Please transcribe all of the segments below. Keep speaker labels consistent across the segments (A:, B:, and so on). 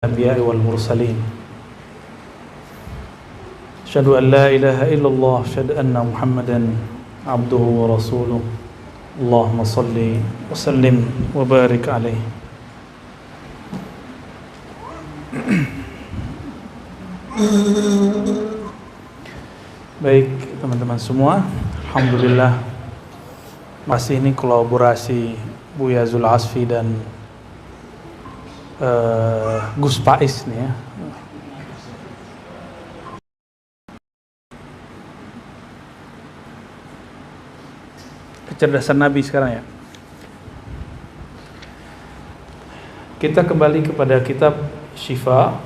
A: الأنبياء والمرسلين أشهد أن لا إله إلا الله أشهد أن محمدا عبده ورسوله اللهم صل وسلم وبارك عليه. Baik teman-teman semua, alhamdulillah masih ini kolaborasi Buya Zul Asfi dan Gus Pais nih ya. Kecerdasan Nabi sekarang ya. Kita kembali kepada kitab Syifa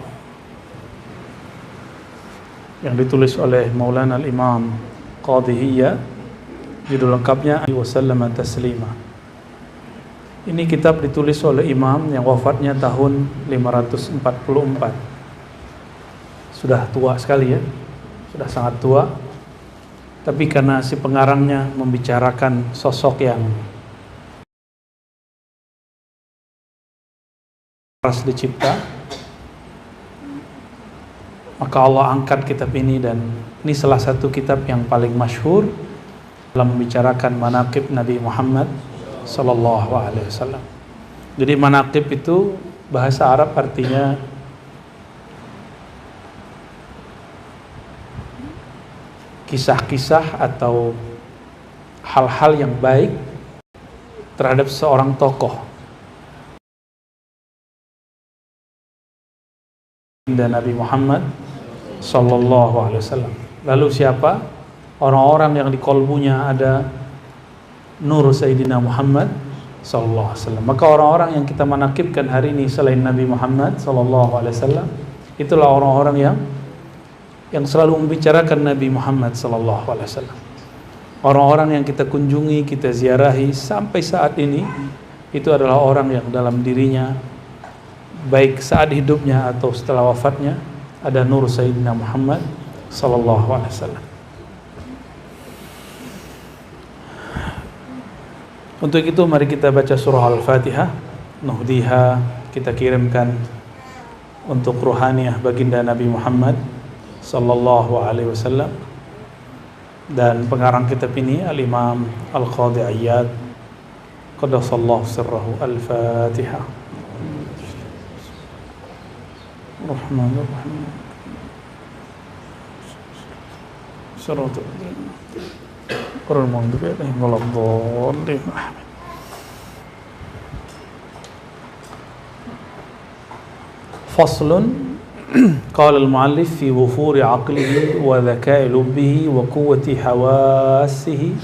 A: yang ditulis oleh Maulana Al-Imam Qadhiyya, judul lengkapnya Wasallam Taslima. Ini kitab ditulis oleh imam yang wafatnya tahun 544. Sudah tua sekali ya, sudah sangat tua. Tapi karena si pengarangnya membicarakan sosok yang ras dicipta, maka Allah angkat kitab ini, dan ini salah satu kitab yang paling masyhur dalam membicarakan manaqib Nabi Muhammad Sallallahu Alaihi Wasallam. Jadi manaqib itu bahasa Arab artinya kisah-kisah atau hal-hal yang baik terhadap seorang tokoh. Dan Nabi Muhammad Sallallahu Alaihi Wasallam. Lalu siapa? Orang-orang yang di kolbunya ada nur Sayyidina Muhammad Sallallahu Alaihi Wasallam. Maka orang-orang yang kita manakibkan hari ini selain Nabi Muhammad Sallallahu Alaihi Wasallam, itulah orang-orang yang selalu membicarakan Nabi Muhammad Sallallahu Alaihi Wasallam. Orang-orang yang kita kunjungi, kita ziarahi sampai saat ini, itu adalah orang yang dalam dirinya, baik saat hidupnya atau setelah wafatnya, ada nur Sayyidina Muhammad Sallallahu Alaihi Wasallam. Untuk itu mari kita baca surah Al-Fatihah, nuhdiha, kita kirimkan untuk ruhaniyah baginda Nabi Muhammad Sallallahu Alaihi Wasallam. Dan pengarang kitab ini Al-Imam Al-Qadhi Iyad Qaddasallahu sirrahu. Al-Fatihah. Rahmanir-Rahim. Suratul Qur'an Mandiri Ngolabdolin. Faslun. Qala al-muallif fi wufuri aqlihi wa dhaka'i lubbihi wa quwwati hawasihi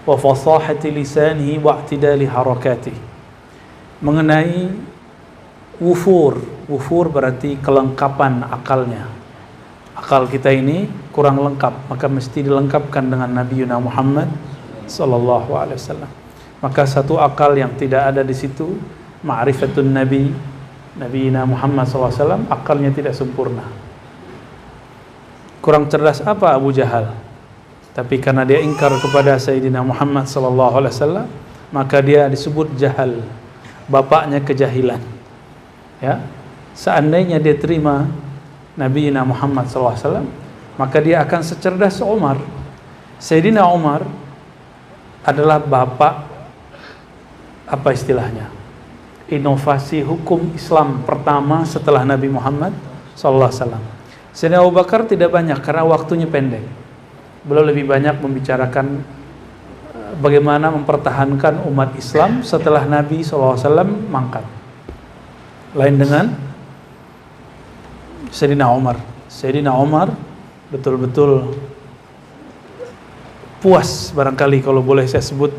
A: wa fasahati lisanihi wa i'tidali harakatihi. Mengenai wufur berarti kelengkapan akalnya. Akal kita ini kurang lengkap, maka mesti dilengkapkan dengan Nabi Muhammad Sallallahu Alaihi Wasallam. Maka satu akal yang tidak ada di situ, ma'rifatun Nabi Muhammad Sallallahu Alaihi Wasallam, akalnya tidak sempurna. Kurang cerdas apa Abu Jahal? Tapi karena dia ingkar kepada Sayyidina Muhammad Sallallahu Alaihi Wasallam, maka dia disebut jahal, bapaknya kejahilan. Ya, seandainya dia terima Nabi Muhammad SAW, maka dia akan secerdas Umar. Sayyidina Umar adalah bapak, apa istilahnya, inovasi hukum Islam pertama setelah Nabi Muhammad SAW. Sayyidina Abu Bakar tidak banyak karena waktunya pendek. Beliau lebih banyak membicarakan bagaimana mempertahankan umat Islam setelah Nabi SAW mangkat. Lain dengan Sayyidina Umar. Sayyidina Umar betul-betul puas, barangkali kalau boleh saya sebut,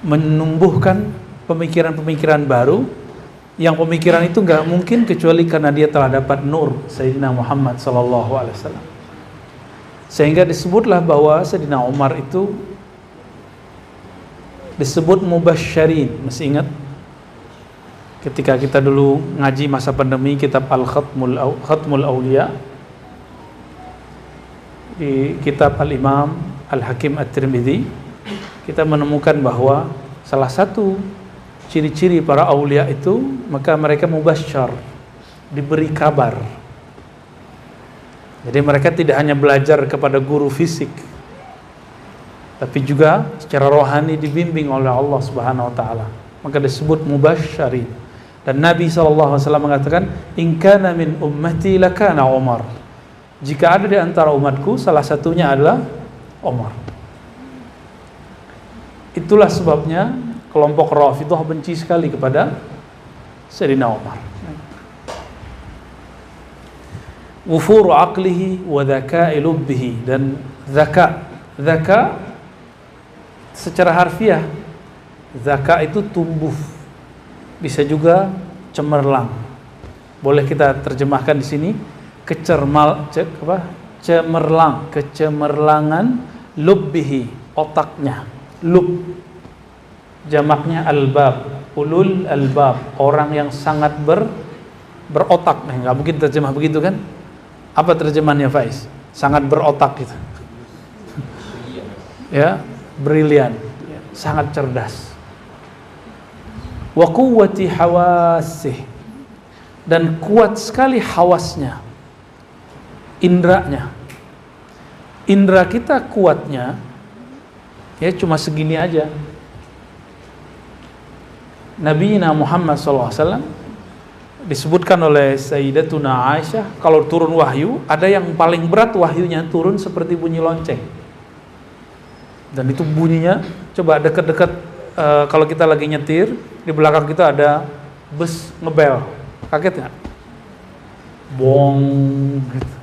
A: menumbuhkan pemikiran-pemikiran baru, yang pemikiran itu nggak mungkin kecuali karena dia telah dapat nur Sayyidina Muhammad Sallallahu Alaihi Wasallam. Sehingga disebutlah bahwa Sayyidina Umar itu disebut mubasysyirin. Masih ingat? Ketika kita dulu ngaji masa pandemi kitab Khatmul Awliya, di kitab Al-Imam Al-Hakim At-Tirmidzi, kita menemukan bahwa salah satu ciri-ciri para aulia itu, maka mereka mubasysyar, diberi kabar. Jadi mereka tidak hanya belajar kepada guru fisik, tapi juga secara rohani dibimbing oleh Allah Subhanahu wa taala. Maka disebut mubasysyarin. Dan Nabi SAW mengatakan, "In kana min ummati lakana Umar." Jika ada di antara umatku, salah satunya adalah Umar. Itulah sebabnya kelompok Rafidhah benci sekali kepada Sayyidina Umar. Wufuru aqlihi wa dzaka'i lubbihi, dan zaka secara harfiah, zaka itu tumbuh, bisa juga cemerlang. Boleh kita terjemahkan di sini kecemerlangan lubbihi, otaknya. Lub jamaknya albab, ulul albab, orang yang sangat berotak. Nggak mungkin terjemah begitu kan? Apa terjemahannya Faiz? Sangat berotak gitu. Ya, brilian, sangat cerdas. Wa quwwati hawasih, dan kuat sekali hawasnya, indranya. Indra kita kuatnya ya cuma segini aja. Nabi Muhammad SAW disebutkan oleh Sayyidatuna Aisyah, kalau turun wahyu, ada yang paling berat wahyunya turun seperti bunyi lonceng. Dan itu bunyinya, coba dekat-dekat, kalau kita lagi nyetir, di belakang kita ada bus ngebel, kaget nggak? Bong gitu.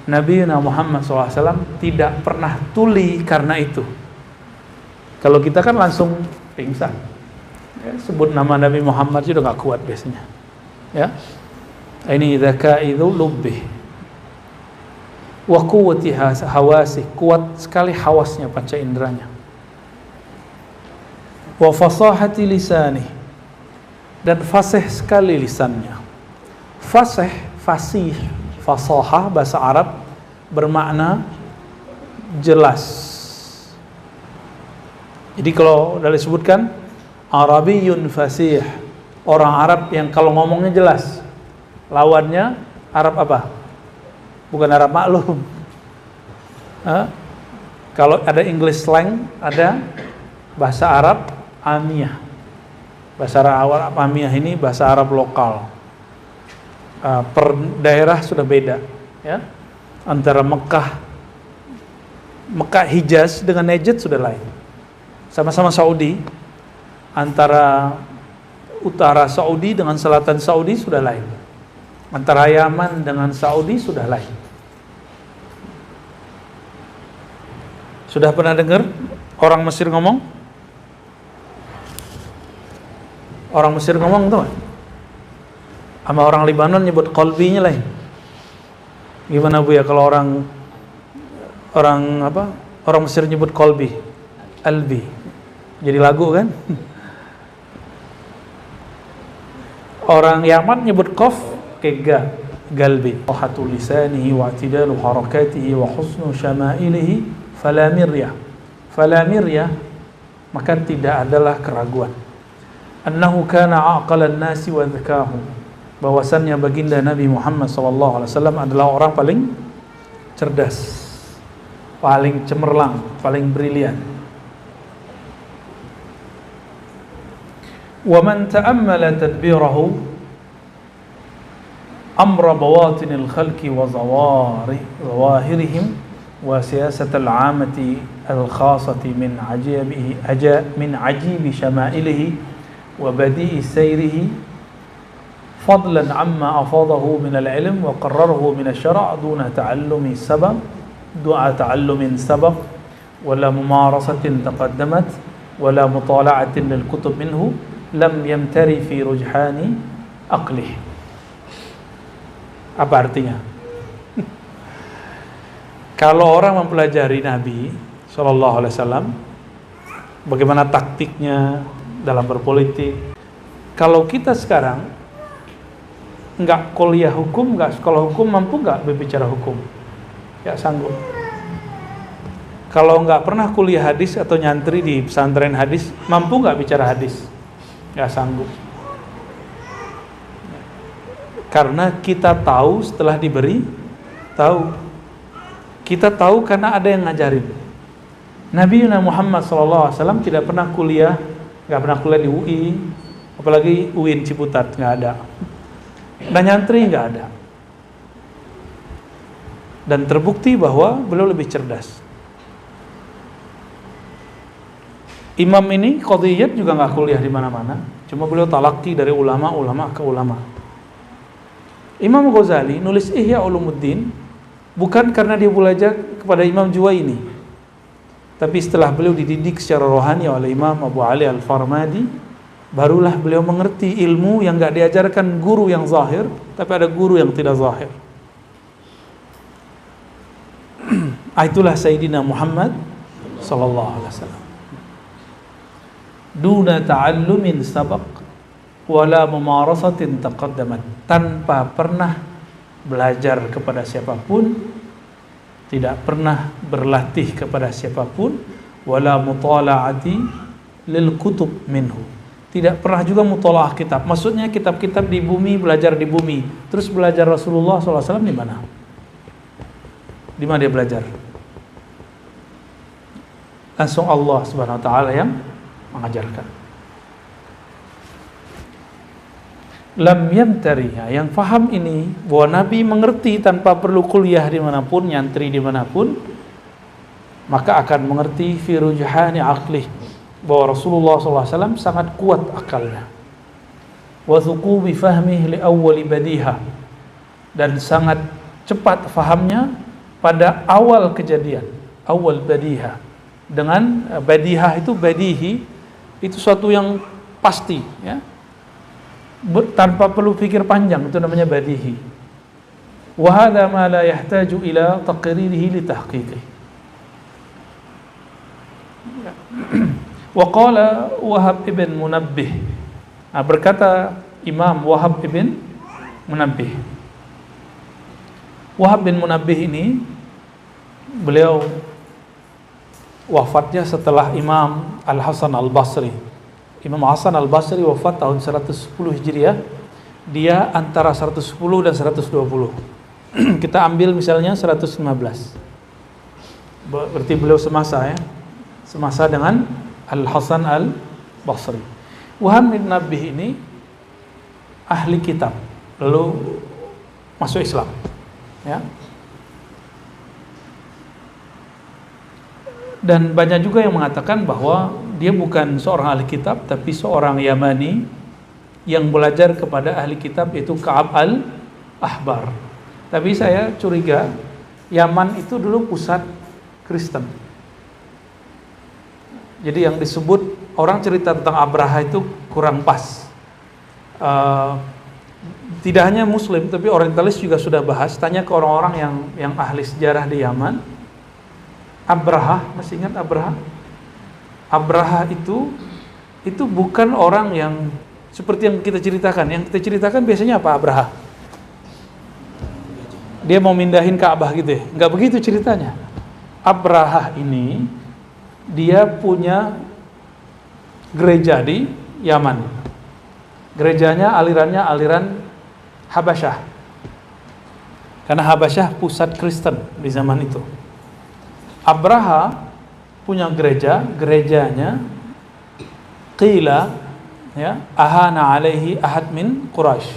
A: Nabi Muhammad SAW tidak pernah tuli karena itu. Kalau kita kan langsung pingsan. Ya, sebut nama Nabi Muhammad sudah nggak kuat biasanya. Ya, ini dzakaidu lubbih wa quwwati hawasi, kuat sekali hawasnya, panca inderanya. Wa fasahati lisani, dan fasih sekali lisannya. Fasih, fasih, fasahah bahasa Arab bermakna jelas. Jadi kalau sudah disebutkan Arabiyyun fasih, orang Arab yang kalau ngomongnya jelas. Lawannya Arab apa? Bukan Arab maklum. Kalau ada English slang, ada bahasa Arab amiyah. Bahasa Arab amiyah ini bahasa Arab lokal. Per daerah sudah beda, ya. Antara Mekah Hijaz dengan Najd sudah lain. Sama-sama Saudi. Antara utara Saudi dengan selatan Saudi sudah lain. Antara Yaman dengan Saudi sudah lain. Sudah pernah dengar orang Mesir ngomong? Orang Mesir ngomong tuh, sama orang Libanon nyebut qalbinya lain. Gimana Bu ya kalau orang Mesir nyebut qalbi, albi, jadi lagu kan? Orang Yaman nyebut qaf kayak galbi. Wahatul lisanihi wa i'tidalu harakatihi wa husnu syama'ilihi fala miryah. Fala miryah, maka tidak adalah keraguan. Annahu kana aqalan nasi wa dzakahum, bahwasannya baginda Nabi Muhammad SAW adalah orang paling cerdas, paling cemerlang, paling brilian. Wa man ta'ammala tadbirahu amra bawatinil khalqi wa zawahirihim wa siyasatal 'amati al-khassati min ajibi syama'ilihi wa badi'i sayrihi fadlan amma afadahu min al-'ilm wa qarrarahu min asy-syara' duna ta'allumi sabaq wala mumarasatin taqaddamat wala mutala'atin lil kutub minhu lam yamtari fi rujhani aqlih. Apa artinya? Kalau orang mempelajari Nabi SAW, bagaimana taktiknya dalam berpolitik. Kalau kita sekarang nggak kuliah hukum, nggak sekolah hukum, mampu nggak berbicara hukum? Ya sanggup. Kalau nggak pernah kuliah hadis atau nyantri di pesantren hadis, mampu nggak bicara hadis? nggak sanggup. Karena kita tahu setelah diberi tahu. Kita tahu karena ada yang ngajarin. Nabi Muhammad SAW tidak pernah kuliah, nggak pernah kuliah di UI, apalagi UIN Ciputat, nggak ada. Dan nyantri nggak ada. Dan terbukti bahwa beliau lebih cerdas. Imam ini qadhiyat juga nggak kuliah di mana-mana, cuma beliau talaqi dari ulama ke ulama. Imam Ghazali nulis Ihya Ulumuddin bukan karena dia belajar kepada Imam Juwaini, tapi setelah beliau dididik secara rohani oleh Imam Abu Ali Al-Farmadi, barulah beliau mengerti ilmu yang nggak diajarkan guru yang zahir, tapi ada guru yang tidak zahir. Itulah Sayyidina Muhammad sallallahu alaihi wasallam. Duna ta'allumin sabaq wala mumarasatin taqaddamat, tanpa pernah belajar kepada siapapun, tidak pernah berlatih kepada siapapun, wala mutala'ati lil kutub minhu, tidak pernah juga mutalaah kitab. Maksudnya kitab-kitab di bumi, belajar di bumi. Terus belajar Rasulullah SAW di mana? Di mana dia belajar? Langsung Allah Subhanahu wa taala yang mengajarkan. Lam yamtari, yang faham ini bahwa Nabi mengerti tanpa perlu kuliah dimanapun, nyantri dimanapun, maka akan mengerti fi rujhani aqlih, bahwa Rasulullah SAW sangat kuat akalnya, wa thuqu bi fahmihi li awwali badiha, dan sangat cepat fahamnya pada awal kejadian, awal badiha. Dengan badiha itu, badihi itu suatu yang pasti, ya, tanpa perlu pikir panjang, itu namanya badihi. Wa hadha ma la yahtaju ila taqririhi li tahqiqih. Wa qala Wahab ibn Munabbih, berkata Imam Wahab ibn Munabbih. Wahab bin Munabbih ini beliau wafatnya setelah Imam Al-Hasan Al-Basri. Imam Hasan Al-Basri wafat tahun 110 Hijriah. Dia antara 110 dan 120. Kita ambil misalnya 115. Berarti beliau semasa, ya. Semasa dengan Al-Hasan Al-Basri. Wahab bin Munabbih ini ahli kitab, lalu masuk Islam, ya. Dan banyak juga yang mengatakan bahwa dia bukan seorang ahli kitab, tapi seorang Yamani yang belajar kepada ahli kitab, yaitu Ka'ab al-Ahbar. Tapi saya curiga Yaman itu dulu pusat Kristen. Jadi yang disebut orang cerita tentang Abraha itu kurang pas. Tidak hanya Muslim, tapi orientalis juga sudah bahas. Tanya ke orang-orang yang ahli sejarah di Yaman. Abraha, masih ingat Abraha? Abraha itu bukan orang yang seperti yang kita ceritakan. Yang kita ceritakan biasanya apa Abraha? Dia mau mindahin Ka'bah gitu ya? Enggak begitu ceritanya. Abraha ini dia punya gereja di Yaman. Gerejanya alirannya aliran Habasyah. Karena Habasyah pusat Kristen di zaman itu. Abraha punya gerejanya qila, ya, ahana alaihi ahad min Quraisy.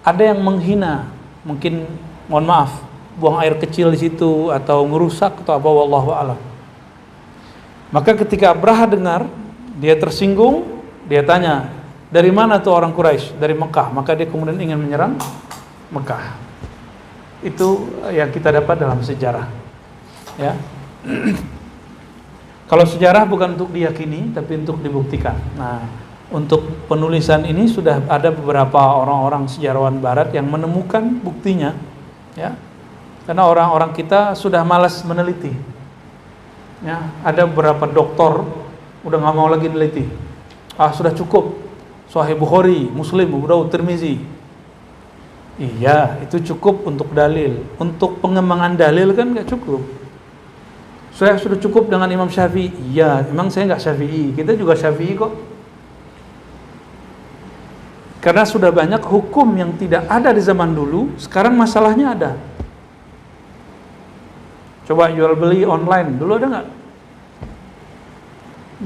A: Ada yang menghina, mungkin mohon maaf, buang air kecil di situ atau ngerusak atau apa, wallahu a'lam. Maka ketika Abraha dengar, dia tersinggung, dia tanya, dari mana tuh orang Quraisy? Dari Mekah. Maka dia kemudian ingin menyerang Mekah. Itu yang kita dapat dalam sejarah, ya. Kalau sejarah bukan untuk diyakini, tapi untuk dibuktikan. Nah, untuk penulisan ini sudah ada beberapa orang-orang sejarawan Barat yang menemukan buktinya, ya. Karena orang-orang kita sudah malas meneliti. Ya, ada beberapa doktor udah nggak mau lagi meneliti. Sudah cukup Sahih Bukhari, Muslim, Abu Daud, Tirmizi. Iya, itu cukup untuk dalil. Untuk pengembangan dalil kan nggak cukup. Saya sudah cukup dengan Imam Syafi'i. Iya, memang saya nggak Syafi'i. Kita juga Syafi'i kok. Karena sudah banyak hukum yang tidak ada di zaman dulu, sekarang masalahnya ada. Coba jual beli online, dulu ada nggak?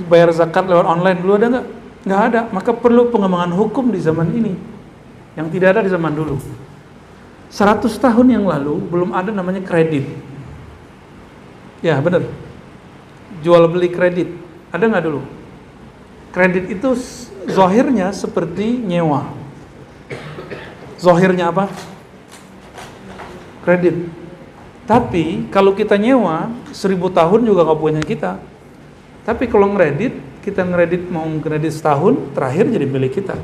A: Bayar zakat lewat online, dulu ada nggak? Nggak ada. Maka perlu pengembangan hukum di zaman ini yang tidak ada di zaman dulu. 100 tahun yang lalu belum ada namanya kredit. Ya benar. Jual beli kredit ada nggak dulu? Kredit itu zahirnya seperti nyewa. Zahirnya apa? Kredit. Tapi kalau kita nyewa 1000 tahun juga nggak punya kita. Tapi kalau ngeredit, kita ngeredit mau ngeredit setahun, terakhir jadi milik kita.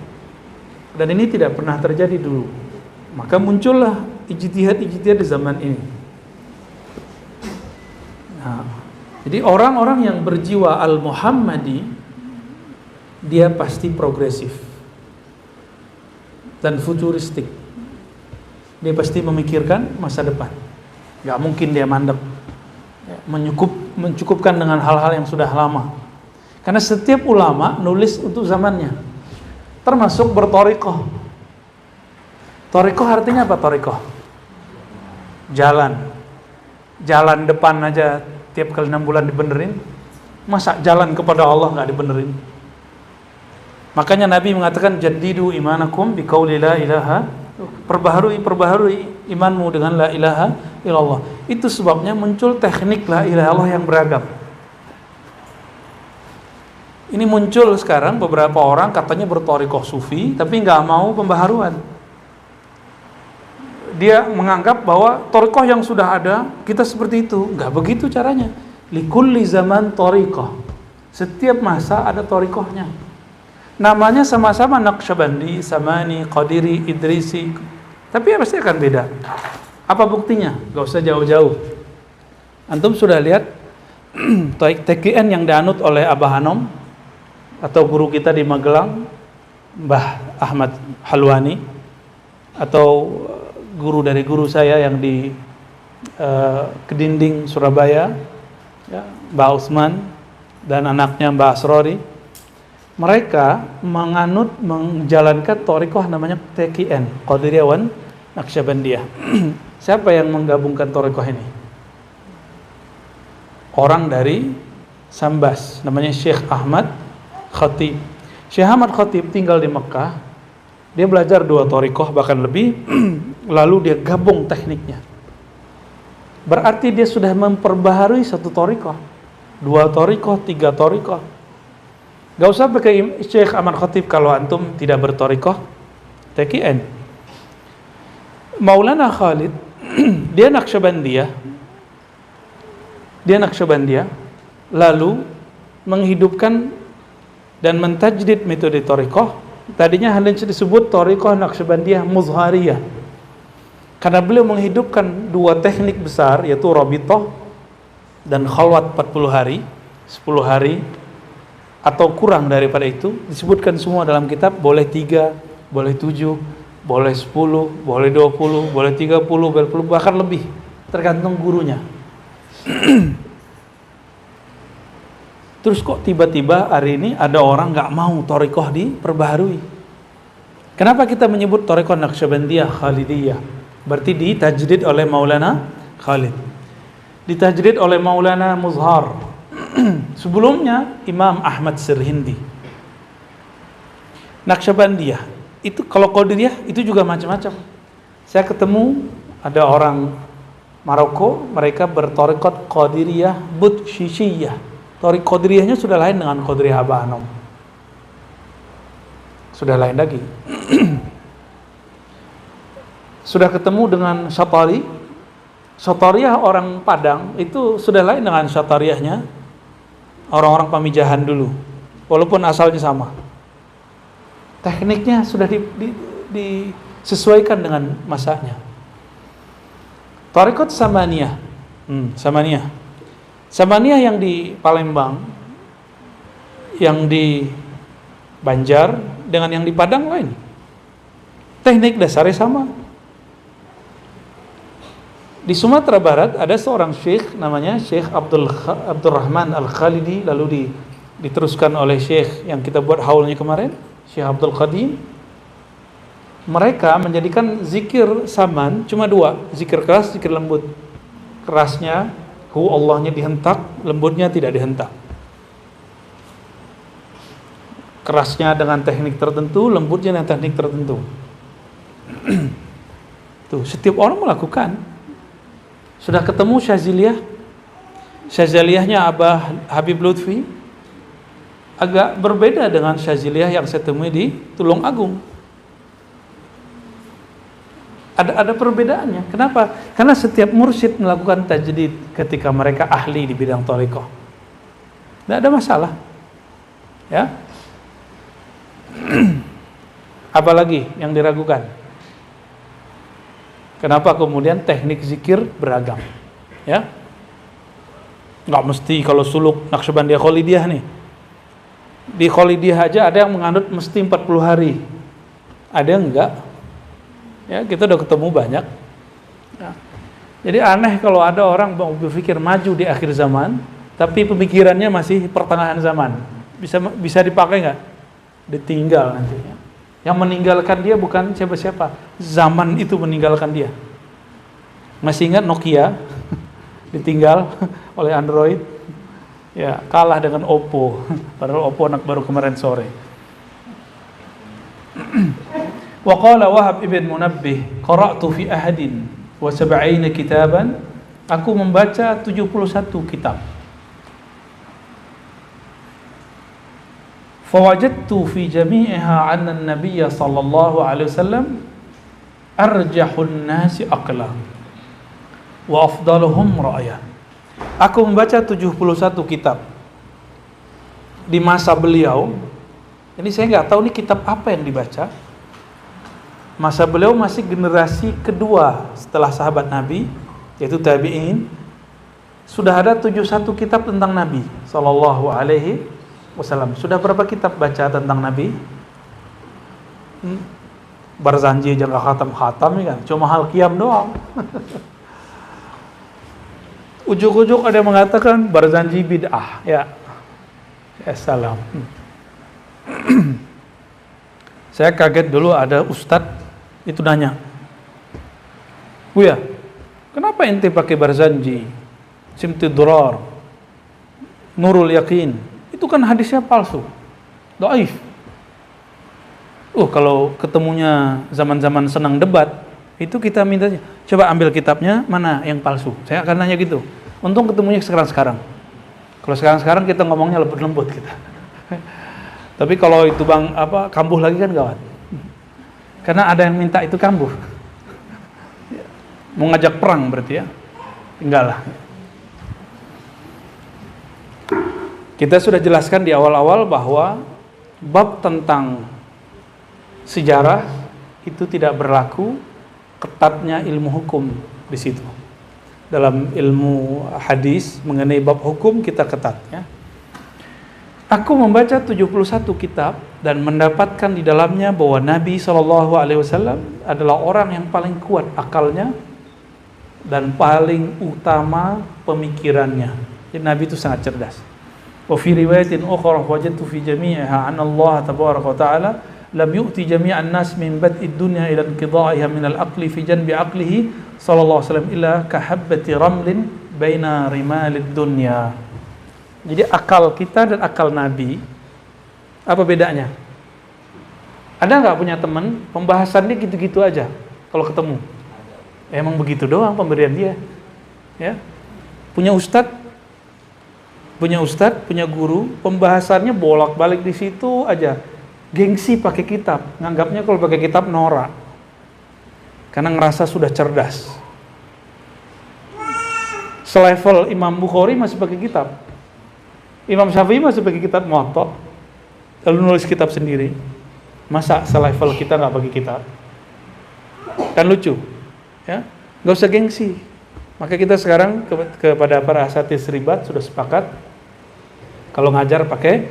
A: Dan ini tidak pernah terjadi dulu. Maka muncullah ijtihad-ijtihad di zaman ini. Nah, jadi orang-orang yang berjiwa al-Muhammadi, dia pasti progresif dan futuristik. Dia pasti memikirkan masa depan. Gak mungkin dia mandek, mencukupkan dengan hal-hal yang sudah lama. Karena setiap ulama nulis untuk zamannya, termasuk bertorikoh. Torikoh artinya apa torikoh? Jalan depan aja tiap kali 6 bulan dibenerin. Masa jalan kepada Allah gak dibenerin? Makanya Nabi mengatakan jaddidu imanakum biqauli la ilaha, perbaharui imanmu dengan la ilaha illallah. Itu sebabnya muncul teknik la ilaha illallah yang beragam. Ini muncul sekarang beberapa orang katanya bertorikoh sufi tapi nggak mau pembaharuan. Dia menganggap bahwa torikoh yang sudah ada kita seperti itu. Nggak begitu caranya. Likulli zaman torikoh. Setiap masa ada torikohnya. Namanya sama-sama Naqsyabandi, Samani, Qadiri, Idrisi. Tapi ya pasti akan beda. Apa buktinya? Gak usah jauh-jauh. Antum sudah lihat TKN yang dianut oleh Abah Hanom atau guru kita di Magelang, Mbah Ahmad Halwani, atau guru dari guru saya yang di Kedinding Surabaya, ya, Mbah Usman dan anaknya Mbah Asrori. Mereka menjalankan thariqah namanya TKN, Qadiriyah wan Naqsyabandiyah. Siapa yang menggabungkan thariqah ini? Orang dari Sambas, namanya Syekh Ahmad Khatib. Syekh Ahmad Khatib tinggal di Mekah. Dia belajar 2 thariqah bahkan lebih, lalu dia gabung tekniknya. Berarti dia sudah memperbaharui 1 thariqah, 2 thariqah, 3 thariqah. Gak usah pakai Syekh Ahmad Khatib kalau antum tidak berthariqah TKN. Maulana Khalid dia Naqsyabandiyah, lalu menghidupkan dan mentajdid metode thariqah. Tadinya hanya disebut thariqah Naqsyabandiyah Muzhariyah, karena beliau menghidupkan 2 teknik besar, yaitu Rabithah dan Khalwat 40 hari, 10 hari atau kurang daripada itu. Disebutkan semua dalam kitab. Boleh 3, boleh 7, boleh 10, boleh 20, boleh 30, boleh 40, bahkan lebih, tergantung gurunya. Terus kok tiba-tiba hari ini ada orang gak mau thariqah diperbaharui? Kenapa kita menyebut thariqah Naqsyabandiyah Khalidiyah? Berarti ditajdid oleh Maulana Khalid, ditajdid oleh Maulana Muzhar. Sebelumnya Imam Ahmad Sirhindi. Naqsyabandiyah itu, kalau Qadiriyah itu juga macam-macam. Saya ketemu ada orang Maroko, mereka berthariqat Qadiriyah Butshishiyah. Thariqat Qadiriyahnya sudah lain dengan Qadiriyah Abah Hanom, sudah lain lagi. Sudah ketemu dengan Syatari. Syatariyah orang Padang itu sudah lain dengan Syatariyahnya orang-orang Pamijahan dulu, walaupun asalnya sama. Tekniknya sudah disesuaikan dengan masanya. Thariqat Samaniyah, Samaniyah yang di Palembang, yang di Banjar dengan yang di Padang lain. Teknik dasarnya sama. Di Sumatera Barat ada seorang syekh namanya Syekh Abdurrahman Al-Khalidi, lalu diteruskan oleh syekh yang kita buat haulnya kemarin, Syekh Abdul Qadim. Mereka menjadikan zikir saman cuma dua, zikir keras, zikir lembut. Kerasnya Allahnya dihentak, lembutnya tidak dihentak. Kerasnya dengan teknik tertentu, lembutnya dengan teknik tertentu. Tuh, setiap orang melakukan. Sudah ketemu Syaziliyah? Syaziliyahnya Abah Habib Lutfi agak berbeda dengan Syaziliyah yang saya temui di Tulung Agung. Ada perbedaannya. Kenapa? Karena setiap mursyid melakukan tajdid ketika mereka ahli di bidang thariqah. Tidak ada masalah. Ya. Apalagi yang diragukan? Kenapa kemudian teknik zikir beragam? Ya. Nggak mesti kalau suluk Naqsyabandiyah Khalidiyah nih. Di Khalidiyah aja ada yang menganut mesti 40 hari. Ada yang enggak. Ya, kita udah ketemu banyak. Ya. Jadi aneh kalau ada orang mau berpikir maju di akhir zaman, tapi pemikirannya masih pertengahan zaman. Bisa dipakai nggak? Ditinggal nantinya. Yang meninggalkan dia bukan siapa-siapa, zaman itu meninggalkan dia. Masih ingat Nokia ditinggal oleh Android? Ya, kalah dengan Oppo. Padahal Oppo anak baru kemarin sore. Wa qala Wahab ibn Munabbih, qara'tu fi ahadin wa sab'ina kitaban, aku membaca 71 kitab. Fawajadtu fi jami'iha 'anna an-nabiy sallallahu alaihi wasallam arjahun nasi aqla wa afdaluhum ra'ya. Aku membaca 71 kitab di masa beliau. Ini saya nggak tahu nih kitab apa yang dibaca. Masa beliau masih generasi kedua setelah sahabat Nabi, yaitu tabi'in. Sudah ada 71 kitab tentang Nabi sallallahu alaihi wasallam. Sudah berapa kitab baca tentang Nabi? Barzanji aja nggak khatam-khatam kan, cuma hal qiyam doang. Ujuk-ujuk ada yang mengatakan Barzanji bid'ah, ya. Salam. Saya kaget dulu ada ustadz itu nanya, Buya, kenapa ente pakai Barzanji, Simtud Durar, Nurul Yakin? Itu kan hadisnya palsu, dhaif. Kalau ketemunya zaman-zaman senang debat, itu kita minta, coba ambil kitabnya, mana yang palsu? Saya akan nanya gitu. Untung ketemunya sekarang-sekarang. Kalau sekarang-sekarang kita ngomongnya lembut-lembut kita. Tapi kalau itu kambuh lagi kan gawat. Karena ada yang minta itu kambuh. Mau ngajak perang berarti ya. Tinggallah. Kita sudah jelaskan di awal-awal bahwa bab tentang sejarah itu tidak berlaku ketatnya ilmu hukum di situ. Dalam ilmu hadis mengenai bab hukum kita ketat ya. Aku membaca 71 kitab dan mendapatkan di dalamnya bahwa Nabi SAW adalah orang yang paling kuat akalnya dan paling utama pemikirannya. Jadi Nabi itu sangat cerdas. Wa fi riwayatin ukhra wajadtu fi jami'iha anna Allah tabaraka wa ta'ala lam yu'ti jami'an nas min bad'id dunya ila inqidha'iha min al-aqli fi janbi aqlihi sallallahu alaihi wasallam illa ka habbati ramlin baina rimalid dunya. Jadi akal kita dan akal Nabi apa bedanya? Ada nggak punya teman pembahasannya gitu-gitu aja kalau ketemu? Emang begitu doang pemberian dia. Ya. Punya ustadz, punya guru, pembahasannya bolak-balik di situ aja. Gengsi pakai kitab, nganggapnya kalau pakai kitab norak. Karena ngerasa sudah cerdas. Selevel Imam Bukhari masih pakai kitab. Imam Syafi'i masih pakai kitab Muwatta, lalu nulis kitab sendiri. Masa selevel kita nggak pakai kitab? Kan lucu, ya? Nggak usah gengsi. Maka kita sekarang kepada para asatiz ribat sudah sepakat kalau ngajar pakai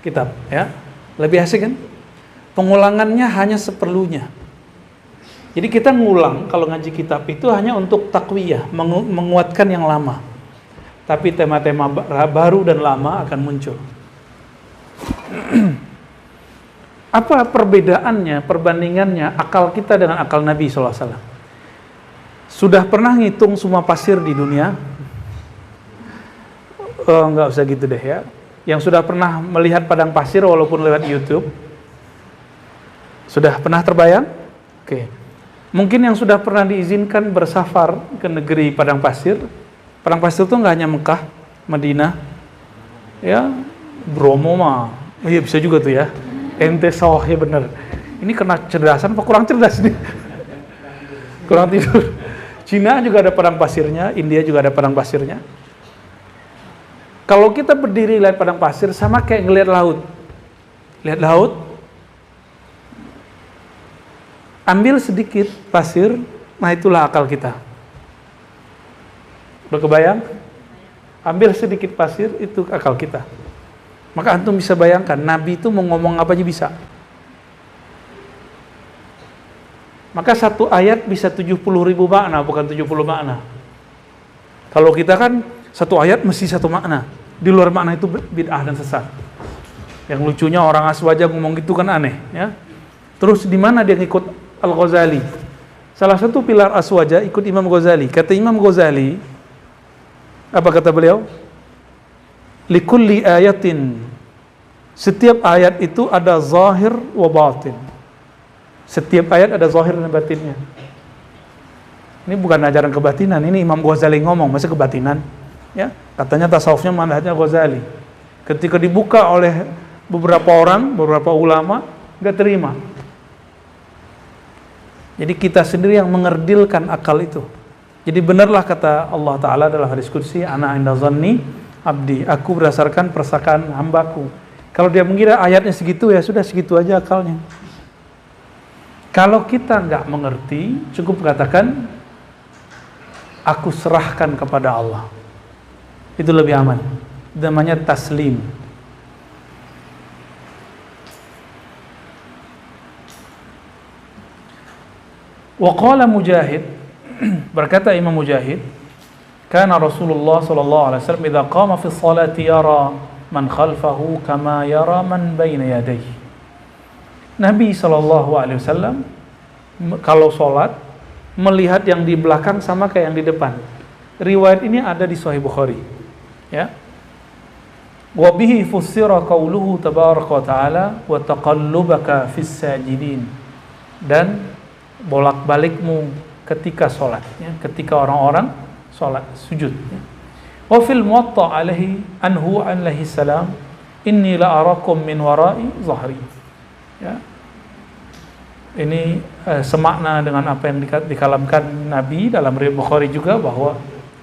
A: kitab, ya lebih asik kan? Pengulangannya hanya seperlunya. Jadi kita ngulang kalau ngaji kitab itu hanya untuk takwiyah, menguatkan yang lama. Tapi tema-tema baru dan lama akan muncul. Apa perbedaannya, perbandingannya akal kita dengan akal Nabi SAW? Sudah pernah ngitung semua pasir di dunia? Oh, nggak usah gitu deh ya. Yang sudah pernah melihat padang pasir walaupun lewat YouTube? Sudah pernah terbayang? Oke. Mungkin yang sudah pernah diizinkan bersafar ke negeri padang pasir. Padang pasir itu nggak hanya Mekah, Madinah, ya, Bromo mah. Iya bisa juga tuh ya. Ente sawah ya bener. Ini kena cerdasan apa kurang cerdas nih? Kurang tidur. Cina juga ada padang pasirnya, India juga ada padang pasirnya. Kalau kita berdiri lihat padang pasir sama kayak ngelihat laut. Lihat laut, ambil sedikit pasir, nah itulah akal kita. Udah kebayang? Ambil sedikit pasir, itu akal kita. Maka antum bisa bayangkan, Nabi itu mau ngomong apa aja bisa. Maka satu ayat bisa 70.000 makna, bukan 70 makna. Kalau kita kan, satu ayat mesti satu makna. Di luar makna itu bid'ah dan sesat. Yang lucunya orang Aswaja ngomong gitu kan aneh. Ya. Terus di mana dia ngikut Al-Ghazali? Salah satu pilar Aswaja ikut Imam Ghazali. Kata Imam Ghazali, apa kata beliau? Likulli ayatin, setiap ayat itu ada zahir wa batin. Setiap ayat ada zahir dan batinnya. Ini bukan ajaran kebatinan, ini Imam Ghazali ngomong, masa kebatinan? Ya, katanya tasawufnya manhajnya Ghazali. Ketika dibuka oleh beberapa orang, beberapa ulama, nggak terima. Jadi kita sendiri yang mengerdilkan akal itu. Jadi benarlah kata Allah Ta'ala dalam hadis qudsi, ana inda zanni abdi, aku berdasarkan persakaan hambaku. Kalau dia mengira ayatnya segitu, ya sudah segitu aja akalnya. Kalau kita nggak mengerti, cukup katakan, aku serahkan kepada Allah. Itu lebih aman. Itu namanya taslim. Wa qala Mujahid, berkata Imam Mujahid, kana Rasulullah sallallahu alaihi wasallam idza qama fi sholati yara man khalfahu kama yara man baina yadayhi. Nabi sallallahu alaihi wasallam kalau salat melihat yang di belakang sama kayak yang di depan. Riwayat ini ada di Sahih Bukhari. Ya. Wa bihi fussira qauluhu tabaraka wa ta'ala wa taqallubaka fis sajidin. Dan bolak-balikmu ketika salat, ya, ketika orang-orang salat sujud. Ya. Wa fil Muwatta alaihi anhu alaihi salam inni la arakum min wara'i zahri. Ya. Ini semakna dengan apa yang dikalamkan Nabi dalam riwayat Bukhari juga, bahwa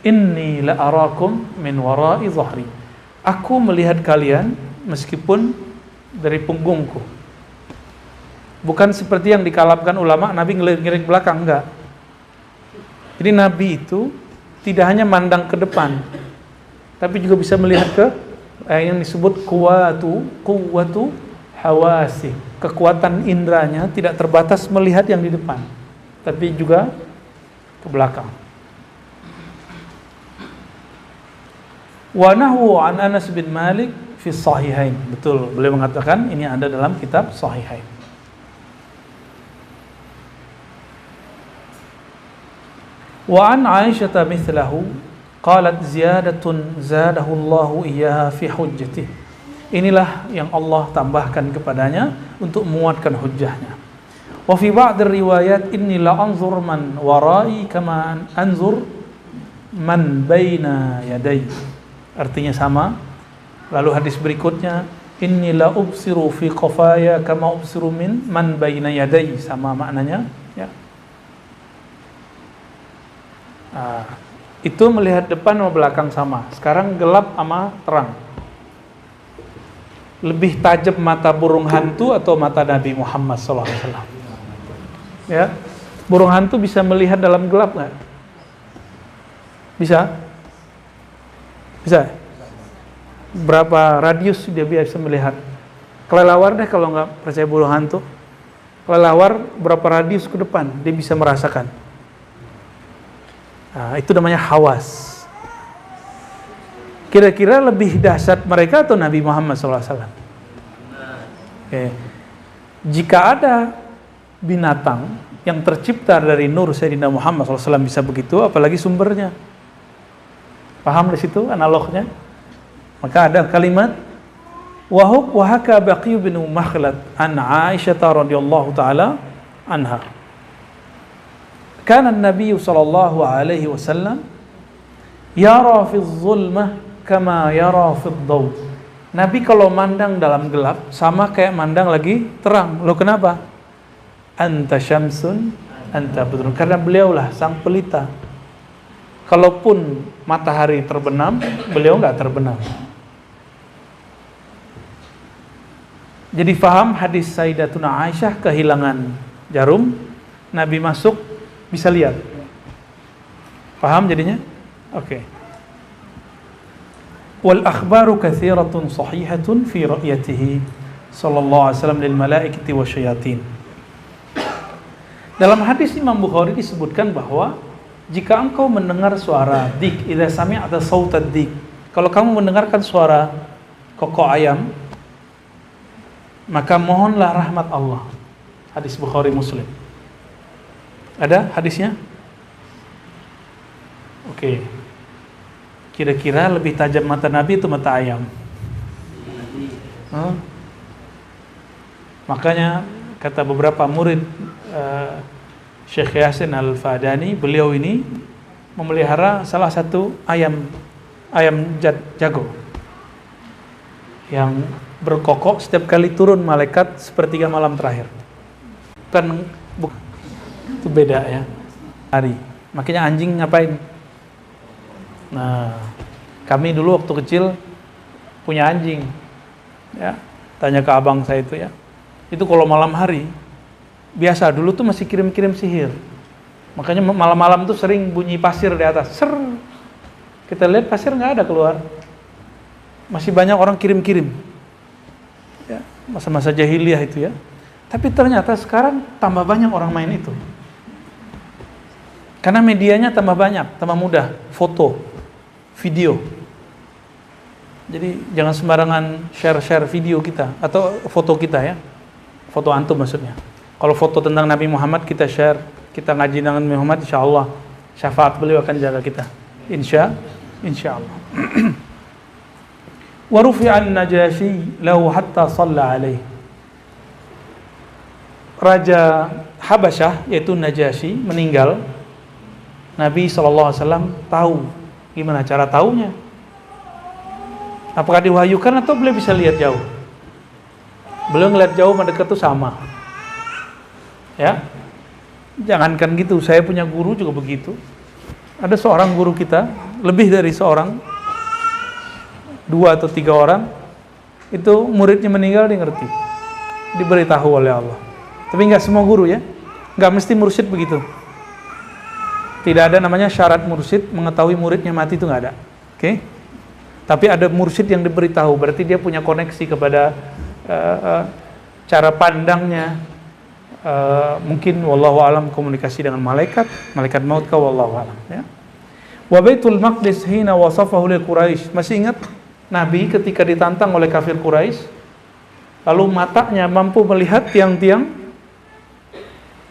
A: inni la arakum min wara'i zahri. Aku melihat kalian meskipun dari punggungku. Bukan seperti yang dikalamkan ulama, Nabi ngelirik belakang, enggak. Jadi Nabi itu tidak hanya mandang ke depan, tapi juga bisa melihat ke yang disebut kuwatu hawasi. Kekuatan indranya tidak terbatas melihat yang di depan, tapi juga ke belakang. Wa nahwu an Anas bin Malik fi sahihain. Betul, beliau mengatakan ini ada dalam kitab Sahihain. Wa an Aisyah mithlahu qalat ziyadatun zadahu Allahu iyyaha fi hujjatihi. Inilah yang Allah tambahkan kepadanya untuk menguatkan hujjahnya. Wa fi ba'd riwayat inni la anzur man wara'i kama anzur man baina yaday. Artinya sama. Lalu hadis berikutnya inni la ubsiru fi qafaya kama ubsiru min man baina yaday, sama maknanya, ya. Itu melihat depan sama belakang sama. Sekarang gelap sama terang. Lebih tajam mata burung hantu atau mata Nabi Muhammad SAW? Ya, burung hantu bisa melihat dalam gelap nggak? Bisa? Bisa? Berapa radius dia bisa melihat? Kelelawar deh kalau nggak percaya burung hantu. Kelelawar berapa radius ke depan dia bisa merasakan. Nah, itu namanya hawas. Kira-kira lebih dahsyat mereka atau Nabi Muhammad SAW? Okay. Jika ada binatang yang tercipta dari nur Sayyidina Muhammad SAW bisa begitu, apalagi sumbernya. Paham di situ analognya? Maka ada kalimat wahaka Baqi bin Makhlad an Aisyah radhiyallahu taala anha. Kana an-nabiy sallallahu alaihi wasallam yara fi dhulmah kama yara fi dhaw. Nabi kalau mandang dalam gelap sama kayak mandang lagi terang. Loh kenapa? Anta syamsun anta badrun. Karena beliaulah sang pelita. Kalaupun matahari terbenam, beliau enggak terbenam. Jadi faham hadis Sayyidatuna Aisyah kehilangan jarum, Nabi masuk bisa lihat. Paham jadinya? Oke. Wal akhbaru katsiratun sahihatun fi ra'yatihi sallallahu alaihi wasallam lil malaikati wasyayatin. Dalam hadis Imam Bukhari disebutkan bahwa jika engkau mendengar suara dik, idza sami'ta sautad dik, kalau kamu mendengarkan suara kokok ayam, maka mohonlah rahmat Allah. Hadis Bukhari Muslim. Ada hadisnya? Oke. Kira-kira lebih tajam mata Nabi itu mata ayam. Makanya kata beberapa murid Syekh Yasin Al-Fadani, beliau ini memelihara salah satu ayam jago yang berkokok setiap kali turun malaikat sepertiga malam terakhir. Kan itu beda ya hari. Makanya anjing ngapain? Nah, kami dulu waktu kecil punya anjing, ya. Tanya ke abang saya itu ya. Itu kalau malam hari, biasa dulu tuh masih kirim-kirim sihir. Makanya malam-malam tuh sering bunyi pasir di atas. Ser. Kita lihat pasir nggak ada keluar. Masih banyak orang kirim-kirim. Ya, masa-masa jahiliyah itu ya. Tapi ternyata sekarang tambah banyak orang main itu. Karena medianya tambah banyak, tambah mudah, foto, video. Jadi jangan sembarangan share video kita atau foto kita ya. Foto antum maksudnya. Kalau foto tentang Nabi Muhammad kita share, kita ngaji dengan Nabi Muhammad, insyaallah syafaat beliau akan jaga kita. Insyaallah. Wa rufi'an Najashi lahu hatta shalla alaihi. Raja Habasyah yaitu Najasyi meninggal. Nabi SAW tahu. Gimana cara taunya? Apakah diwahyukan atau beliau bisa lihat jauh? Beliau ngeliat jauh sama dekat itu sama. Ya, jangankan gitu, saya punya guru juga begitu. Ada seorang guru kita, lebih dari seorang, 2 atau 3 orang, itu muridnya meninggal dia ngerti, diberitahu oleh Allah. Tapi nggak semua guru ya, nggak mesti mursyid begitu. Tidak ada namanya syarat mursyid mengetahui muridnya mati, itu nggak ada. Oke? Tapi ada mursyid yang diberitahu, berarti dia punya koneksi kepada cara pandangnya. Mungkin wallahu alam komunikasi dengan malaikat maut ka wallahu alam ya. Wa Baitul Maqdis hina wasafahu lil Quraisy. Masih ingat Nabi ketika ditantang oleh kafir Quraisy, lalu matanya mampu melihat tiang-tiang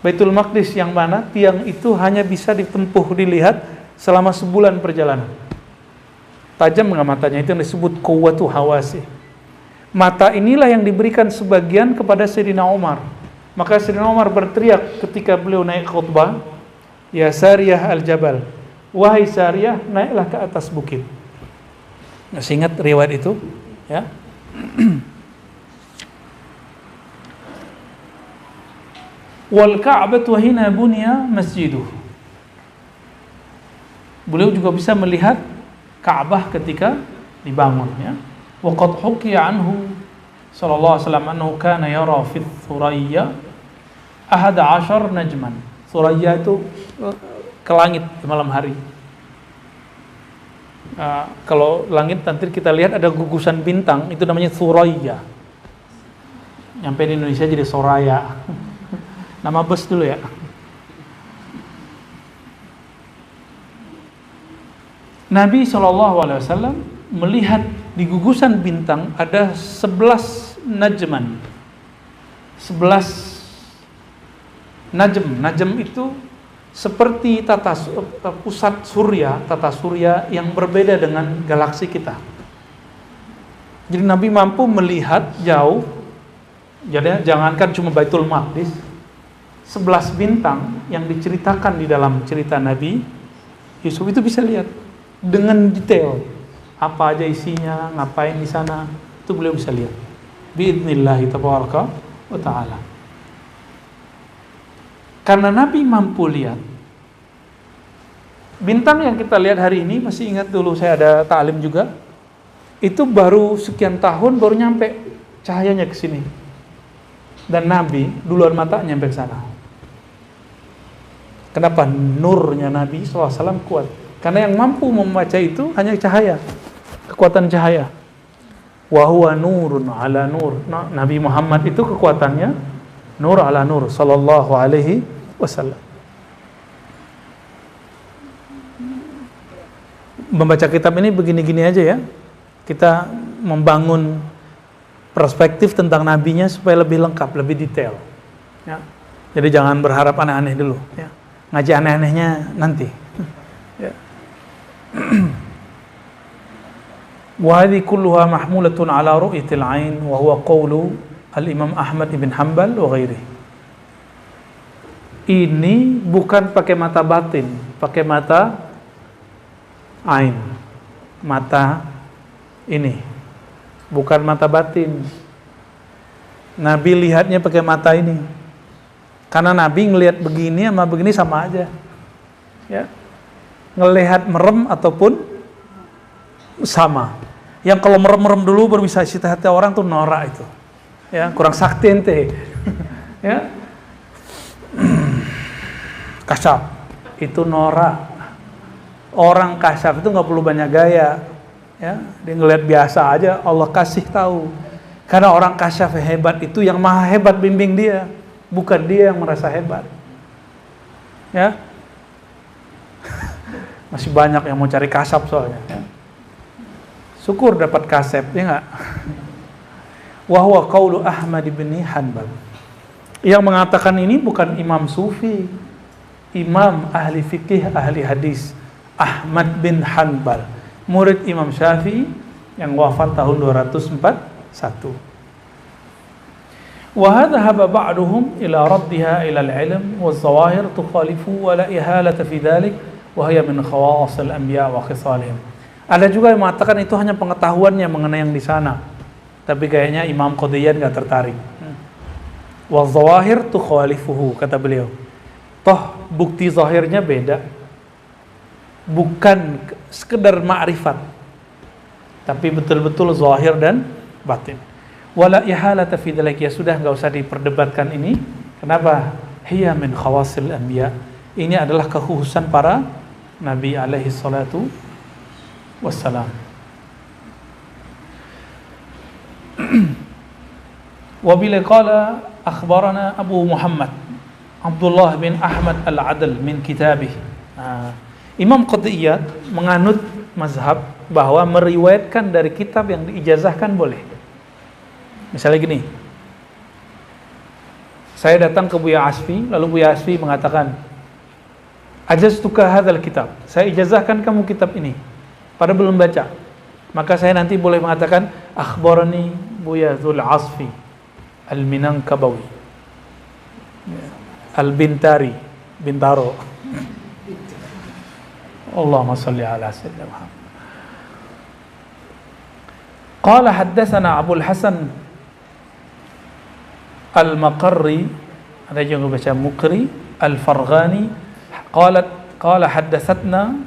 A: Baitul Maqdis yang mana tiang itu hanya bisa dilihat selama sebulan perjalanan. Tajam nggak matanya? Itu yang disebut quwwatu hawasi. Mata inilah yang diberikan sebagian kepada Sayyidina Umar. Maka Sayyidina Umar berteriak ketika beliau naik khutbah, "Ya Sariyah al-Jabal, wahai Sariyah, naiklah ke atas bukit." Masih ingat riwayat itu? Ya. Wal Ka'batu hina bunya masjiduh. Beliau juga bisa melihat Ka'bah ketika dibangun ya. Wa qad hukiya anhu sallallahu alaihi wasallam annahu kana yara fi Thuraya 11 najman. Thuraya itu ke langit di malam hari. Kalau langit nanti kita lihat ada gugusan bintang, itu namanya Thuraya. Nyampe di Indonesia jadi Soraya. Nama bus dulu ya. Nabi SAW melihat di gugusan bintang ada 11 najman. 11 najm. Najm itu seperti pusat surya, tata surya yang berbeda dengan galaksi kita. Jadi Nabi mampu melihat jauh. Jadi jangankan cuma Baitul Maqdis, 11 bintang yang diceritakan di dalam cerita Nabi Yusuf itu bisa lihat dengan detail apa aja isinya, ngapain di sana, itu beliau bisa lihat. Biidznillah tabaraka wa taala. Karena Nabi mampu lihat bintang yang kita lihat hari ini, masih ingat dulu saya ada ta'lim juga, itu baru sekian tahun baru nyampe cahayanya ke sini. Dan Nabi duluan mata nyampe ke sana. Kenapa? Nurnya Nabi SAW kuat. Karena yang mampu membaca itu hanya cahaya, kekuatan cahaya. Wa huwa nurun ala nur. Nah, Nabi Muhammad itu kekuatannya nur ala nur sallallahu alaihi wasallam. Membaca kitab ini begini-gini aja ya. Kita membangun perspektif tentang nabinya supaya lebih lengkap, lebih detail. Ya. Jadi jangan berharap aneh-aneh dulu. Ya. Ngaji aneh-anehnya nanti. Ya. Wa hadhihi kulluha mahmulatun ala ru'yatil 'ain wa huwa qawlu al-Imam Ahmad ibn Hanbal wa ghairihi. Ini bukan pakai mata batin, pakai mata ain. Mata ini. Bukan mata batin. Nabi lihatnya pakai mata ini. Karena Nabi ngelihat begini sama begini sama aja. Ya. Ngelihat merem ataupun sama. Yang kalau merem-merem dulu baru bisa isi hati orang tuh norak itu. Ya, kurang sakti ente. Ya. Kasyaf itu norak. Orang kasyaf itu nggak perlu banyak gaya. Ya, dia ngelihat biasa aja, Allah kasih tahu. Karena orang kasyaf hebat itu yang maha hebat bimbing dia, bukan dia yang merasa hebat. Ya, masih banyak yang mau cari kasyaf soalnya. Ya. Syukur dapat kasep, ya nggak? Wahwa qaulu Ahmad bin Hanbal. Yang mengatakan ini bukan imam sufi, imam ahli fikih, ahli hadis, Ahmad bin Hanbal, murid Imam Syafi'i yang wafat tahun 241. Wa hadhaba ba'duhum ila raddiha ila al-'ilm wa az-zawahir tukhalifu wa la ihalata fi dhalik wa hiya min khawas al-anbiya wa khisalihim. Ada juga yang mengatakan itu hanya pengetahuannya mengenai yang di sana. Tapi kayaknya Imam Qadiyyan enggak tertarik. Wa az-zawahir tukhalifuhu, kata beliau. Toh bukti zahirnya beda. Bukan sekedar ma'rifat, tapi betul-betul zahir dan batin. Wala ihalata fi dzalik, ya sudah enggak usah diperdebatkan ini. Kenapa? Hiya min khawasil anbiya. Ini adalah kekhususan para nabi alaihi salatu wassalam. Wa bila qala akhbarana Abu Muhammad Abdullah bin Ahmad al-Adl min kitabih. Imam Qadiyat menganut mazhab bahwa meriwayatkan dari kitab yang diijazahkan boleh. Misalnya gini, saya datang ke Buya Asfi, lalu Buya Asfi mengatakan, ajaztuka hadzal kitab, saya ijazahkan kamu kitab ini, pada belum baca. Maka saya nanti boleh mengatakan, akhbarani Buya Dzul Asfi al-Minangkabawi al-Bintari, Bintaro. Allahumma salli ala sayyidina Muhammad. Qala haddatsana Abu al-Hasan al-Maqarri, ada juga baca Muqri, al-Farghani, qala haddatsatna